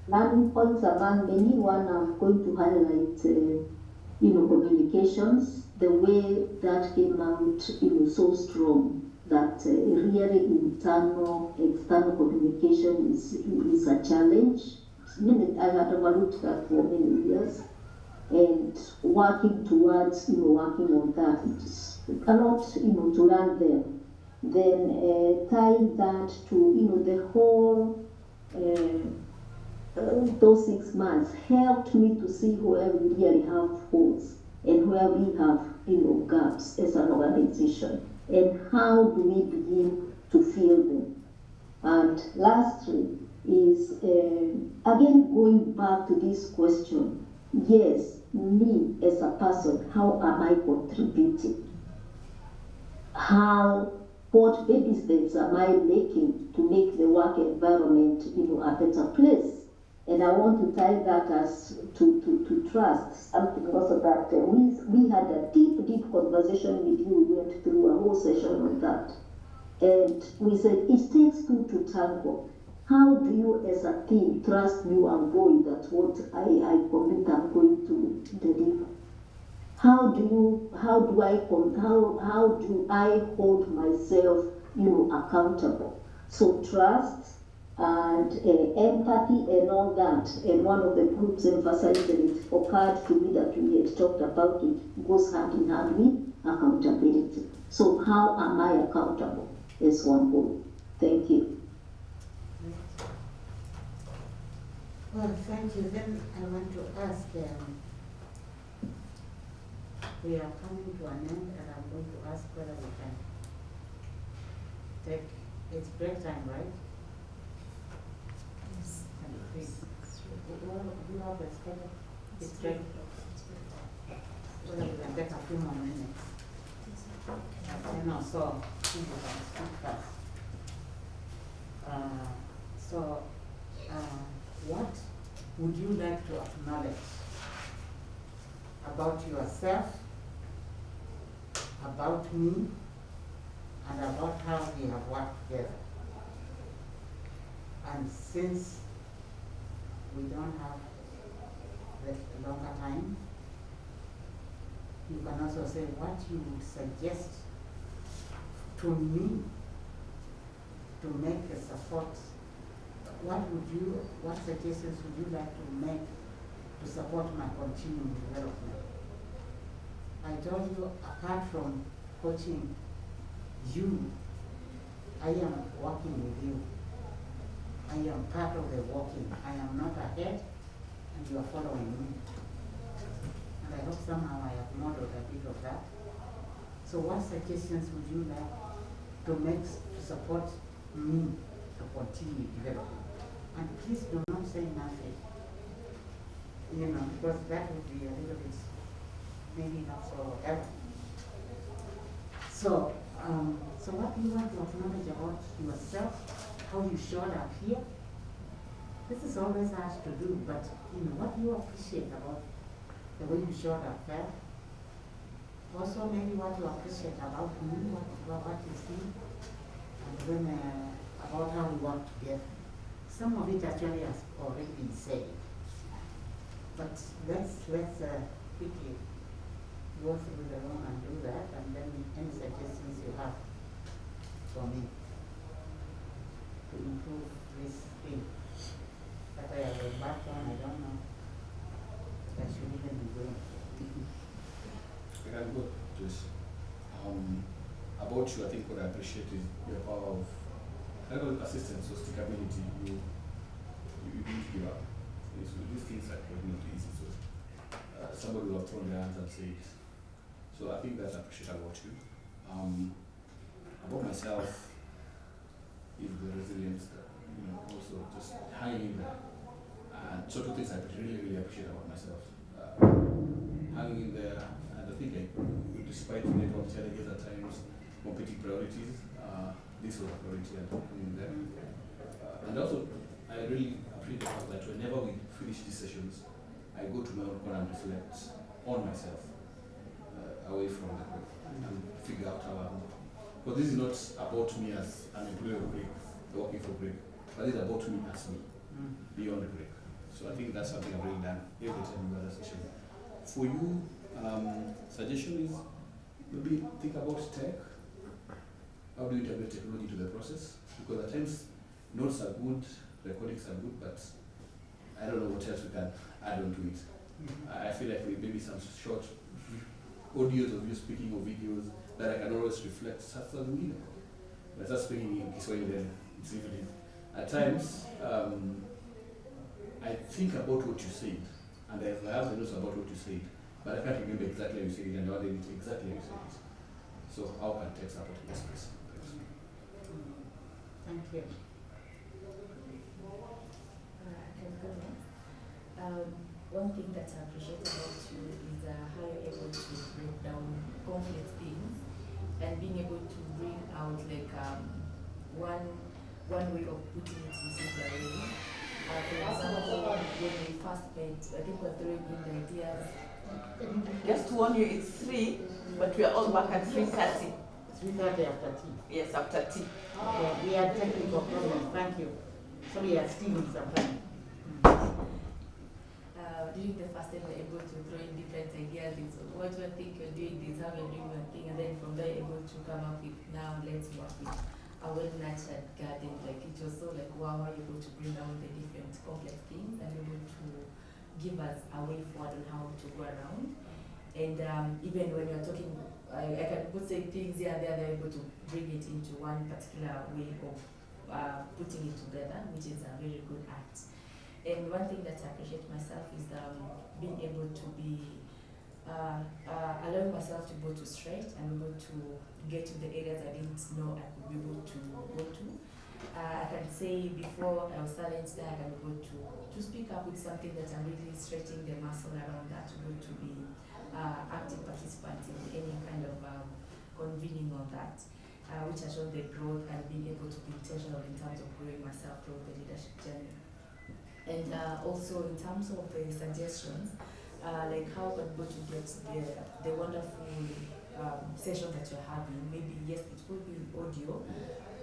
Speaker 2: learning points among many. One, I'm going to highlight, communications, the way that came out, so strong, that really internal, external communication is a challenge. I had overlooked that for many years, and working towards, working on that. It's a lot, to learn there. Then tying that to, the whole, those 6 months helped me to see where we really have holes and where we have, gaps as an organization, and how do we begin to fill them. And lastly is, again, going back to this question, yes, me as a person, how am I contributing? What baby steps am I making to make the work environment, a better place? And I want to tie that as to trust, something also that we had a deep conversation with you. We went through a whole session on that. And we said, it takes two to tango. How do you as a team trust me and go that what I commit I'm going to deliver? How do I hold myself, accountable? So trust and empathy and all that. And one of the groups emphasized it occurred to me that we had talked about it, goes hand in hand with accountability. So how am I accountable is one goal. Thank you.
Speaker 1: Well, thank you. Then I want to ask, we are coming to an end, and I'm going to ask whether we can take, it's break time, right?
Speaker 3: Yes.
Speaker 1: And please, do you have a schedule? It's break. Whether we can take a few more minutes. I know, so you can speak fast. What would you like to acknowledge about yourself, about me, and about how we have worked together? And since we don't have the longer time, you can also say what you would suggest to me to make a support. What suggestions would you like to make to support my continuing development? I told you, apart from coaching you, I am working with you. I am part of the walking. I am not ahead, and you are following me. And I hope somehow I have modeled a bit of that. So what suggestions would you like to make to support me to continue development? And please do not say nothing, because that would be a little bit, maybe not so whatever. So, what do you want to acknowledge about yourself, how you showed up here? This is always hard to do, but what do you appreciate about the way you showed up there? Also, maybe what you appreciate about me, what you see, and then about how we work together. Some of it actually has already been said, but let's quickly go through the room and do that, and then any suggestions you have for me to improve this thing that I have embarked on. I don't know that I should even be going.
Speaker 4: I can go, just about you, I think what I appreciate is your power of assistance or stickability. You didn't give up. So these things are not easy. So somebody will have thrown their hands and said. So I think that's appreciated about you. About myself is the resilience that, also just hanging in there. And so two things I really appreciate about myself. Hanging in there, and I think despite the network challenges at times, competing priorities, this was a priority and hanging in there. And also, I really appreciate the fact that whenever we finish these sessions, I go to my own corner and reflect on myself, away from the group, and figure out how because this is not about me as an employee of GRIC, working for GRIC, but it's about me as me, beyond the GRIC. So I think that's something I've really done every time we have a session. For you, suggestion is maybe think about tech. How do you integrate technology to the process? Because at times notes are good, recordings are good, but I don't know what else we can add on to it. I feel like maybe some short audios of you speaking or videos that I can always reflect such as we know. When I start speaking in Kiswahili, then it's even at times I think about what you said, and I have the notes about what you said, but I can't remember exactly how you said it and I didn't exactly how you said it. So how can tech support in this space?
Speaker 1: Thank you.
Speaker 3: I can go next. One thing that I appreciate about you is how you're able to break down complex things and being able to bring out like one way of putting it in simpler way. For example, when we first met, I think we're throwing in the ideas.
Speaker 8: Just to warn you, it's 3, but we are all back at 3:30.
Speaker 1: 3:30 after tea.
Speaker 8: Yes, after tea.
Speaker 1: Okay, we are technical problems. Thank you. So we are stealing some time.
Speaker 3: During the first time, we're able to throw in different ideas. It's what you think you're doing this, how you're doing your thing, and then from there, able to come up with now let's work with a well-nurtured garden. Like it was so like wow, how you're able to bring down the different complex things and able to give us a way forward on how to go around. And even when you're talking, I can put say things here and there, they're able to bring it into one particular way of putting it together, which is a very good act. And one thing that I appreciate myself is being able to be, allowing myself to go to straight and able to get to the areas I didn't know I could be able to go to. I can say before I was silent there, I can go to speak up with something that I'm really stretching the muscle around that, to go to be active participant in any kind of convening on that, which has shown the growth and being able to be intentional in terms of growing myself through the leadership journey. And also in terms of the suggestions, like how we're going to get the wonderful session that you're having. Maybe yes, it will be audio,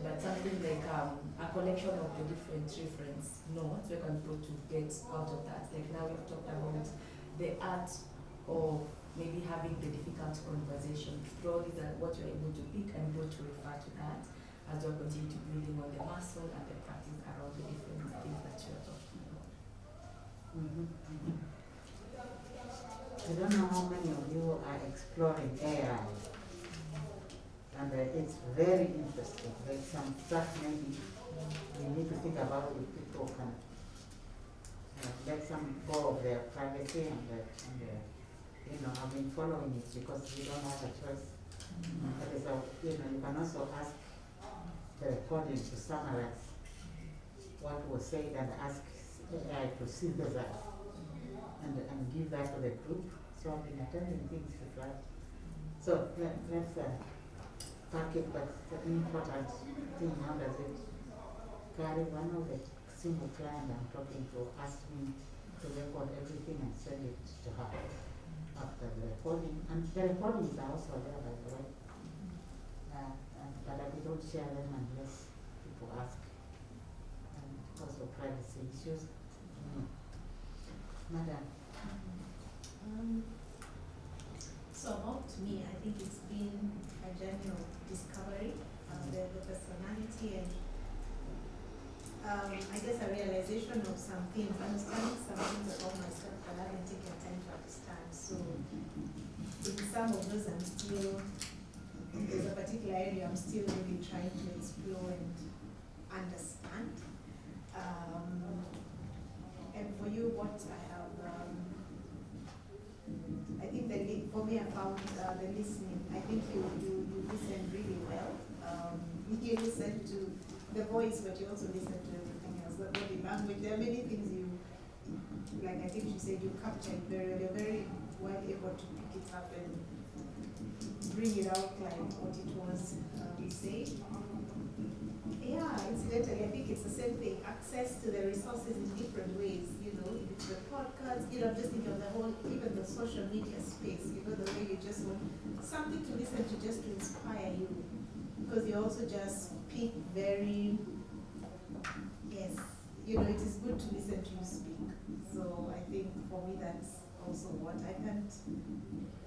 Speaker 3: but something like a collection of the different reference notes we can go to get out of that. Like now we've talked about the art of maybe having the difficult conversation. Probably that what you're able to pick and go to refer to that as we continue to building on the muscle and the practice around the different things that you're talking about.
Speaker 1: I don't know how many of you are exploring AI, and it's very interesting. Like some stuff maybe you need to think about if people can let some go of their privacy and I've been following it because we don't have a choice. That is you can also ask the recording to summarize what was said and ask AI to synthesize and give that to the group. So I've been attending things like that. So let's pack it, but the important thing, how does it carry? One of the single client I'm talking to asked me to record everything and send it to her after the recording. And the recordings are also there, by the way. But I don't share them unless people ask. Because of privacy issues. Madam.
Speaker 7: So about me, I think it's been a journey of discovery of the personality and I guess a realization of some things, understanding some things about myself that I haven't taken time to understand. So in some of those I'm still there's a particular area I'm still really trying to explore and understand. And for you, what I have, I think for me, I found the listening. I think you listen really well. You listen to the voice, but you also listen to everything else, the body language. There are many things you, like I think she said, you capture it very well. You're very well able to pick it up and bring it out like what it was saying. Yeah, incidentally, I think it's the same thing. Access to the resources in different ways. You know, if it's the podcast, I'm just thinking of the whole, even the social media space. The way you just want something to listen to just to inspire you, because you also just speak very. Yes, it is good to listen to you speak. So I think for me that's also what I can't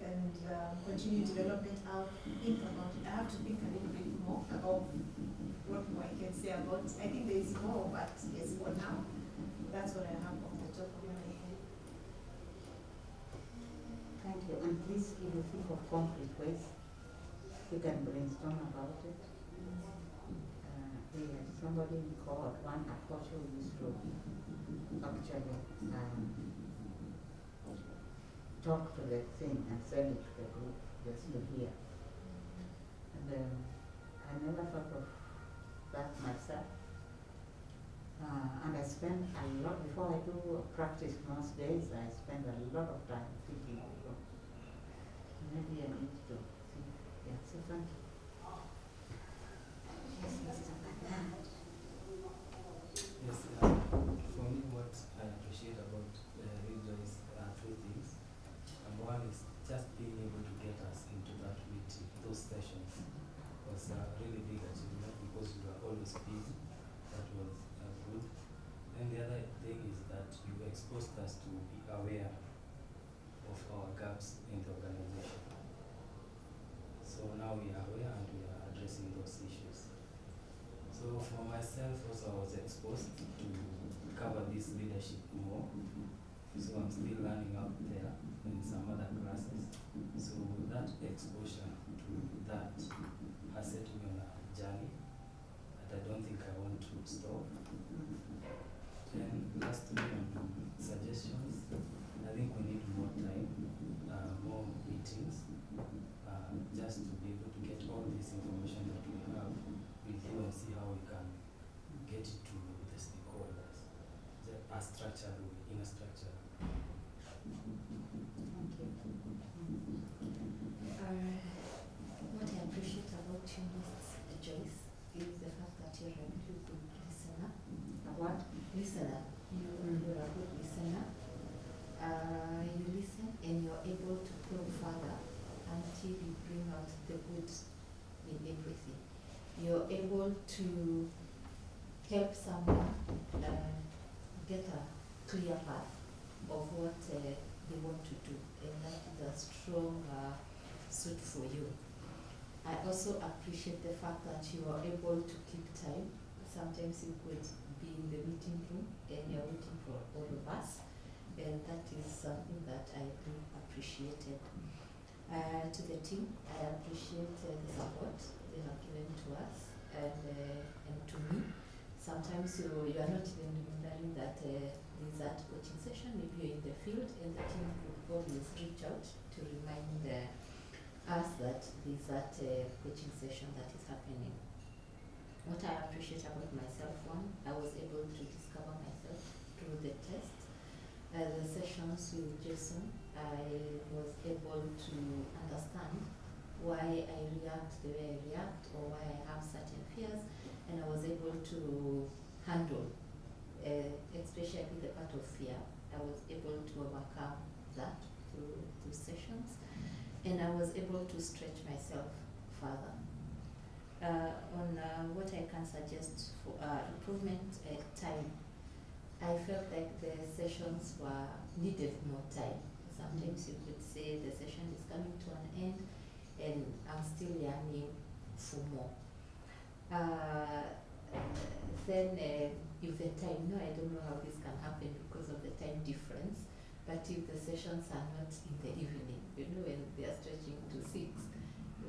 Speaker 7: and continue development. I'll think about it. I have to think a little bit more about what more I can say about. I think there is more, but yes, for now, that's what I have off the top of my head.
Speaker 1: Thank you. And please, if you think of concrete ways, we can brainstorm about it. We had somebody in court, one approach who used to actually talk to the thing and send it to the group just to hear. And I never thought of that myself. And I spend a lot, before I do practice most days, I spend a lot of time thinking of it. Maybe I need to think. Yeah, so thank you. Yes, Mr. Bernard.
Speaker 5: Yes, for me, what I appreciate about Rejoice are three things. Number one is just being able to get us into that meeting, those sessions was a really big achievement because we were always busy. That was good. And the other thing is that you exposed us to be aware of our gaps in the organization. So now we are aware and we are addressing those issues. So for myself also I was exposed to cover this leadership more. So I'm still learning out there in some other classes. So that exposure to that has set me on a journey that I don't think I want to stop. And lastly, suggestions. I think we need more time, more meetings, just to be able to get all this information that we have with you and see how we can get it to the stakeholders. A structured way, in a structured way.
Speaker 1: Thank you.
Speaker 3: What I appreciate about you, Mrs. Joyce, is the fact that you're a very good listener.
Speaker 1: What?
Speaker 3: Listener. You're a good listener. You listen and you're able to go further until you bring out the good in everything. You're able to help someone get a clear path of what they want to do, and that is a strong suit for you. I also appreciate the fact that you are able to keep time. Sometimes you could be in the meeting room and you're waiting for all of us, and that is something that I do appreciate. To the team, I appreciate the support they have given to us and to me. Sometimes you are not even remembering that there's that coaching session, maybe you're in the field, and the team could always reach out to remind us that there's that coaching session that is happening. What I appreciate about myself, one, I was able to discover myself through the test. The sessions with Jason, I was able to understand why I react the way I react, or why I have certain fears, and I was able to handle, especially the part of fear. I was able to overcome that through sessions, and I was able to stretch myself further. On what I can suggest for improvement, time. I felt like the sessions needed more time. Sometimes you could say the session is coming to an end and I'm still yearning for more. Then if the time, I don't know how this can happen because of the time difference, but if the sessions are not in the evening, when they are stretching to 6,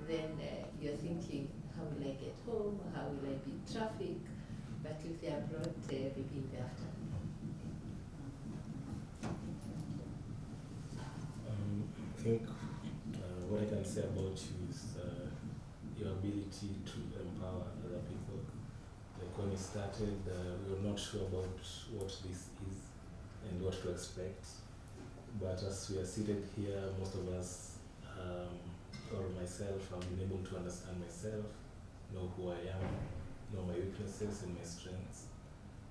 Speaker 3: then you're thinking, how will I get home? How will I beat traffic? But if they are brought, maybe in the afternoon.
Speaker 6: I think what I can say about you is your ability to empower other people. Like when we started, we were not sure about what this is and what to expect. But as we are seated here, most of us, or myself, have been able to understand myself, know who I am, know my weaknesses and my strengths.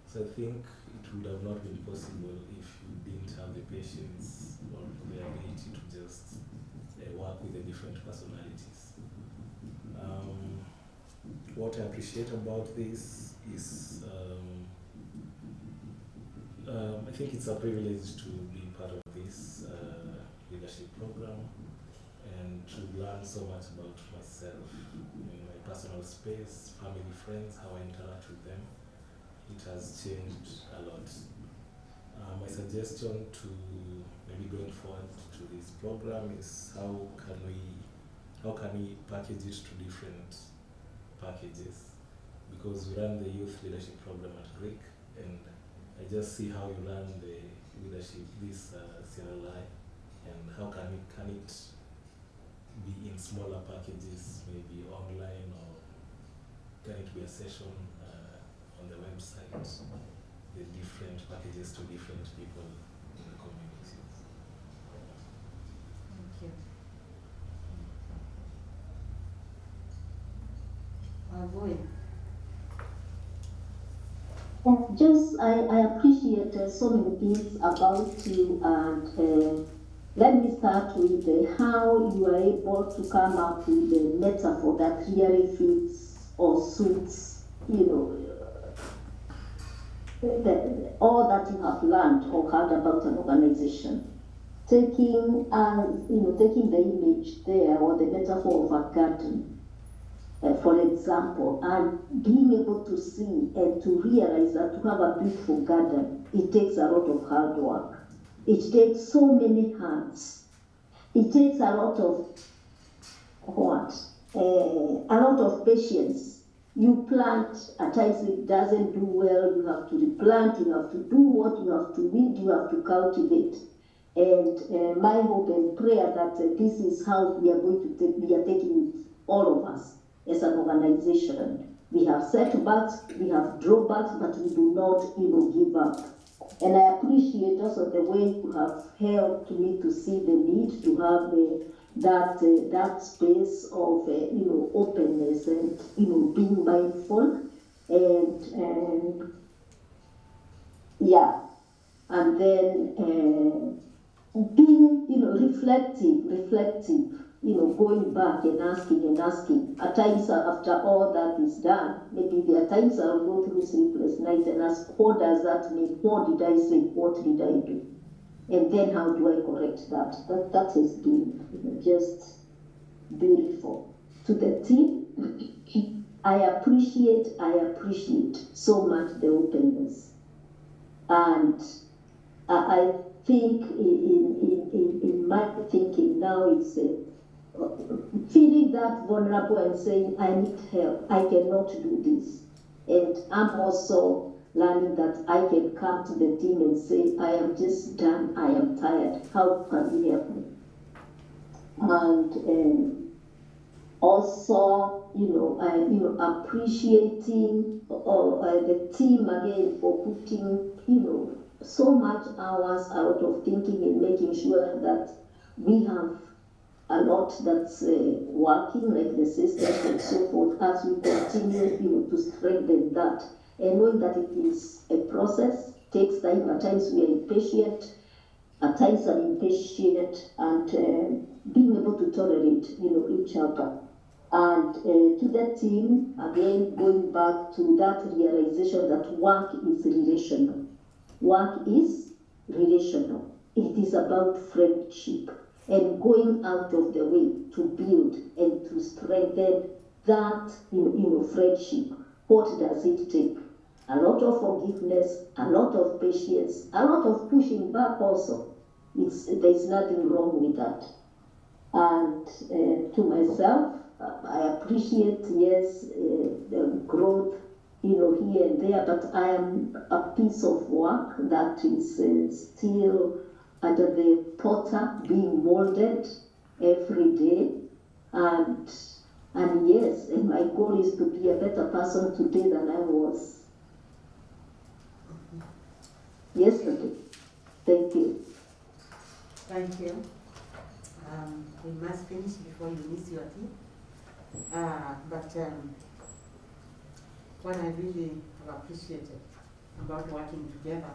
Speaker 6: So I think it would have not been possible if you didn't have the patience or the ability to just work with the different personalities. What I appreciate about this is I think it's a privilege to be part of this leadership program and to learn so much about myself, in my personal space, family, friends, how I interact with them. It has changed a lot. My suggestion to maybe going forward to this program is how can we package it to different packages, because we run the youth leadership program at GRIC, and I just see how you run the leadership, this CRLI, and how can it be in smaller packages, maybe online, or can it be a session on the website, the different packages to different people in the communities.
Speaker 3: Thank you.
Speaker 2: I appreciate so many things about you, and let me start with how you are able to come up with a metaphor that really fits or suits, all that you have learned or heard about an organization. Taking the image there, or the metaphor of a garden, for example, and being able to see and to realize that to have a beautiful garden, it takes a lot of hard work. It takes so many hands. It takes a lot of a lot of patience. You plant, at times it doesn't do well, you have to replant, you have to do what you have to weed, you have to cultivate. And my hope and prayer that this is how we are going to we are taking it, all of us, as an organization. We have setbacks, we have drawbacks, but we do not, give up. And I appreciate also the way you have helped me to see the need to have that space of openness and being mindful and and then being reflective, going back and asking. At times after all that is done, maybe there are times I'll go through sleepless nights and ask, what does that mean? What did I say? What did I do? And then how do I correct that? That has been just beautiful. To the team, I appreciate so much the openness. And I think in my thinking now it's feeling that vulnerable and saying, I need help, I cannot do this. And I'm also learning that I can come to the team and say, I am just done, I am tired, how can you help me? And also, appreciating the team again for putting, so much hours out of thinking and making sure that we have a lot that's working, like the systems and so forth, as we continue, to strengthen that. And knowing that it is a process, takes time. At times we are impatient, at times I'm impatient, and being able to tolerate, each other. And to the team, again, going back to that realization that work is relational. Work is relational. It is about friendship and going out of the way to build and to strengthen that, friendship. What does it take? A lot of forgiveness, a lot of patience, a lot of pushing back also. There's nothing wrong with that. And to myself, I appreciate, yes, the growth, here and there, but I am a piece of work that is still under the potter being molded every day. And yes, and my goal is to be a better person today than I was yesterday. Thank you.
Speaker 1: Thank you. We must finish before you miss your tea. But what I really have appreciated about working together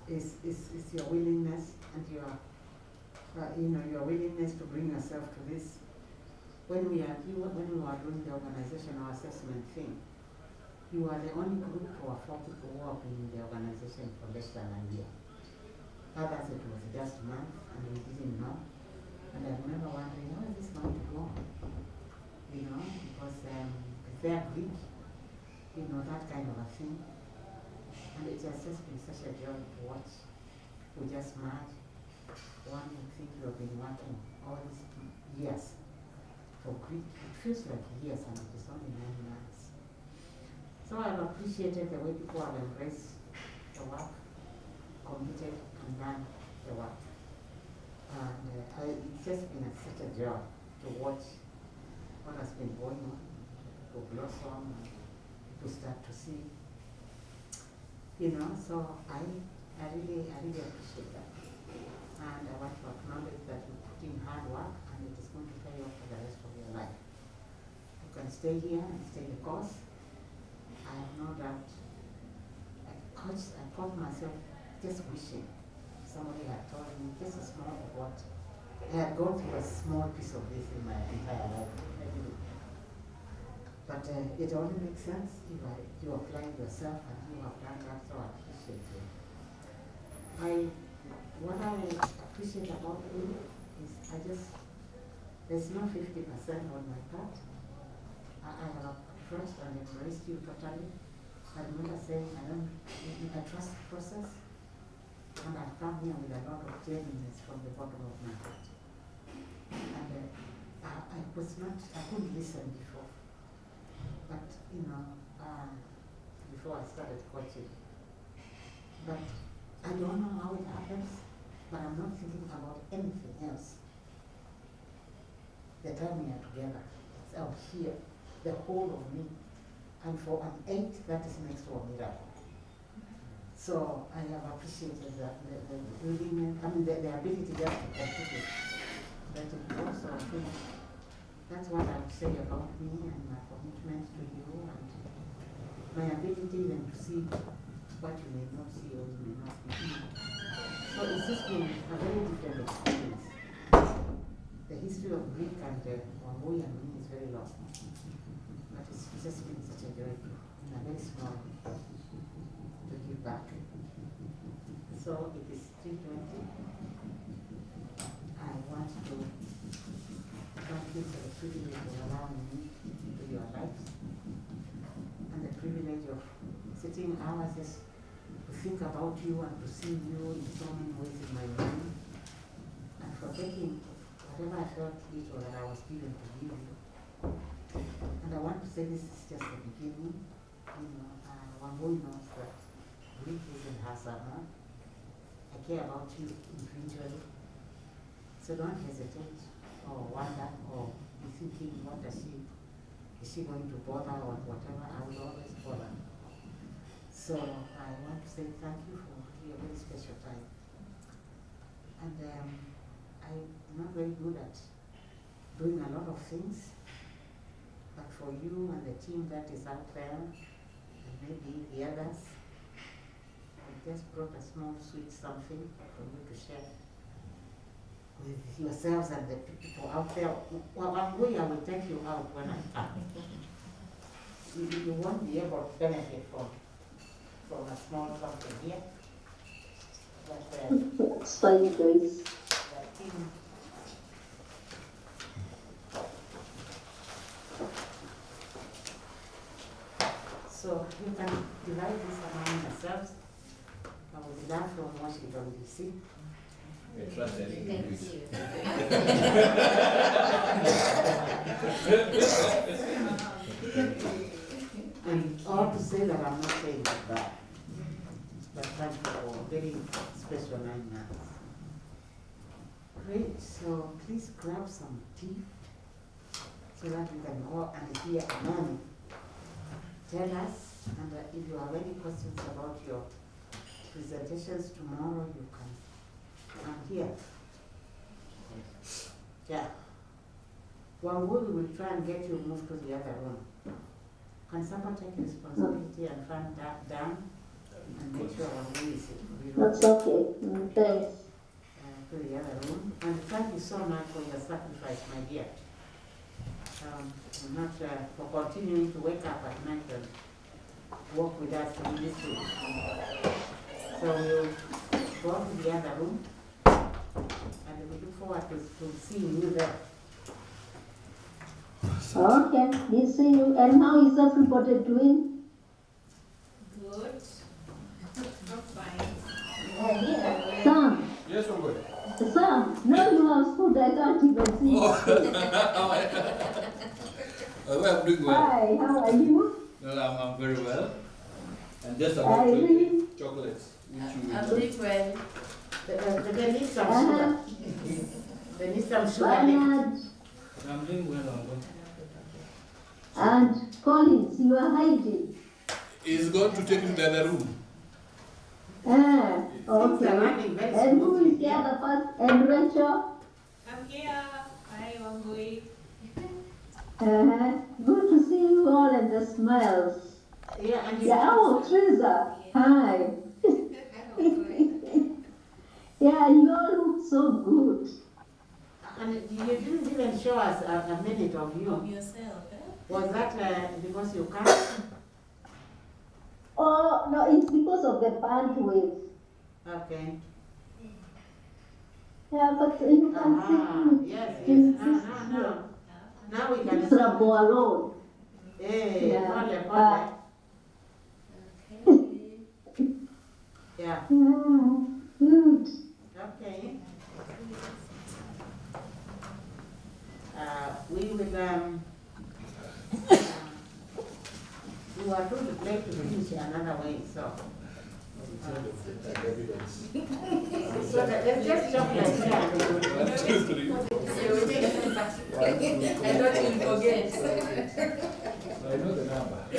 Speaker 1: is your willingness and your willingness to bring yourself to this. When we were doing the organizational assessment thing, you are the only group or 4 people who have been in the organization for less than a year. Others, it was just a month and we didn't know. And I remember wondering, how is this going to go? Because they're Greek, that kind of a thing. And it has just been such a joy to watch. We just merged. One would think you have been working all these years for Greek. It feels like years and it is only 9 months. So I've appreciated the way people have embraced the work, committed and done the work. And it's just been such a joy to watch what has been going on, to blossom, and to start to see. So I really appreciate that. And I want to acknowledge that you put in hard work and it is going to pay off for the rest of your life. You can stay here and stay the course. I have no doubt. I caught myself just wishing somebody had told me just a small of what. I had gone through a small piece of this in my entire life. I didn't. But it only makes sense if you apply it yourself and you have done that, so I appreciate it. What I appreciate about you is there's no 50% on my part. I have trust and embraced you totally. I remember saying I trust the process, and I've come here with a lot of genuineness from the bottom of my heart. And I couldn't listen before. But, before I started coaching. But I don't know how it happens, but I'm not thinking about anything else. The time we are together, it's out here, the whole of me. And for an 8, that is next to a miracle. So I have appreciated that, the willingness, the ability just to complete it. That it goes, so I think that's what I would say about me and my commitment to you and my ability then to see what you may not see or you may not see. So it's just been a very different experience. The history of Greek and Wambui and me is very long. But it's just been such a joy in a very small to give back. So it is 3:20. I want to thank you for the privilege of allowing me into your lives and the privilege of sitting hours just to think about you and to see you in so many ways in my mind and for taking whatever I felt it or that I was given to give you. And I want to say this is just the beginning. Wambui knows that Greek isn't her summer. I care about you individually. So don't hesitate or wonder or be thinking, what is she going to bother or whatever. I will always bother. So I want to say thank you for your very special time. And I'm not very good at doing a lot of things, but for you and the team that is out there, and maybe the others, I just brought a small sweet something for you to share with yourselves and the people out there. Well, I will take you out when I come. You won't be able to benefit from a small something here. But
Speaker 2: It's fine, guys.
Speaker 1: So you can divide this among yourselves. I will be done from Washington, D.C.
Speaker 4: I trust that you can do it.
Speaker 3: Thank you.
Speaker 1: And all to say that I'm not saying it bad, but thank you for very special 9 months. Great, so please grab some tea so that we can go and hear Anani tell us, and if you have any questions about your presentations tomorrow, you can come here. Yeah. Wangui will try and get you moved to the other room. Can someone take responsibility and find that down and make sure Wangui is
Speaker 2: That's okay. Thanks.
Speaker 1: to the other room? And thank you so much for your sacrifice, my dear. I'm not for continuing to wake up at night and work with us in this room. So we'll go to the other room and we look forward to seeing you there.
Speaker 2: Okay, we see you. And how is everybody doing?
Speaker 7: Good. I'm fine.
Speaker 2: Sam,
Speaker 4: Yes, we're good.
Speaker 2: Sam, now you have food, I can't even see.
Speaker 4: Well, I'm doing well.
Speaker 2: Hi, how are you?
Speaker 4: Well, I'm very well. And just
Speaker 2: I
Speaker 4: about to
Speaker 2: really-
Speaker 4: eat chocolates, which you
Speaker 3: I'm
Speaker 4: enjoy.
Speaker 3: doing well.
Speaker 1: They need some sugar. They need some sugar.
Speaker 2: Bernard
Speaker 5: I'm doing well, I'm good.
Speaker 2: and Collins, you are hiding.
Speaker 4: He's going to take you to the other room.
Speaker 1: Things are
Speaker 2: Okay.
Speaker 1: running very
Speaker 2: And who
Speaker 1: smoothly
Speaker 2: is the
Speaker 1: here.
Speaker 2: other person? And Rachel?
Speaker 7: I'm here. Hi, Wangui.
Speaker 2: Good to see you all and the smiles.
Speaker 1: Yeah, and you
Speaker 2: Yeah, oh, Teresa. Hi. Yeah, you all look so good.
Speaker 1: and you didn't even show us a minute of
Speaker 7: Of
Speaker 1: you.
Speaker 7: yourself, eh?
Speaker 1: Was that because you can't?
Speaker 2: Oh, no, it's because of the bandwidth.
Speaker 1: Okay.
Speaker 2: Yeah, but you can see
Speaker 1: Yes,
Speaker 2: in
Speaker 1: yes.
Speaker 2: this
Speaker 1: No. Now we can
Speaker 2: it's Rabo alone.
Speaker 1: Hey,
Speaker 2: Yeah.
Speaker 1: pole. Yeah,
Speaker 2: Yeah, good.
Speaker 1: okay. We will, we were told to play to finish another way, so. So let's just talk like that.
Speaker 4: 1, 2, 3.
Speaker 3: I thought you'll forget.
Speaker 4: I know the number. I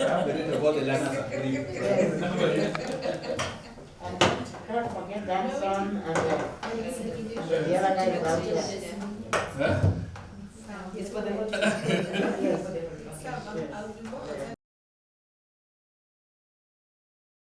Speaker 4: have the name of all the learners at 3.
Speaker 1: And don't forget that song and the other guy is out here.
Speaker 4: Huh?
Speaker 3: It's for the
Speaker 1: Yes.
Speaker 7: I'll do both.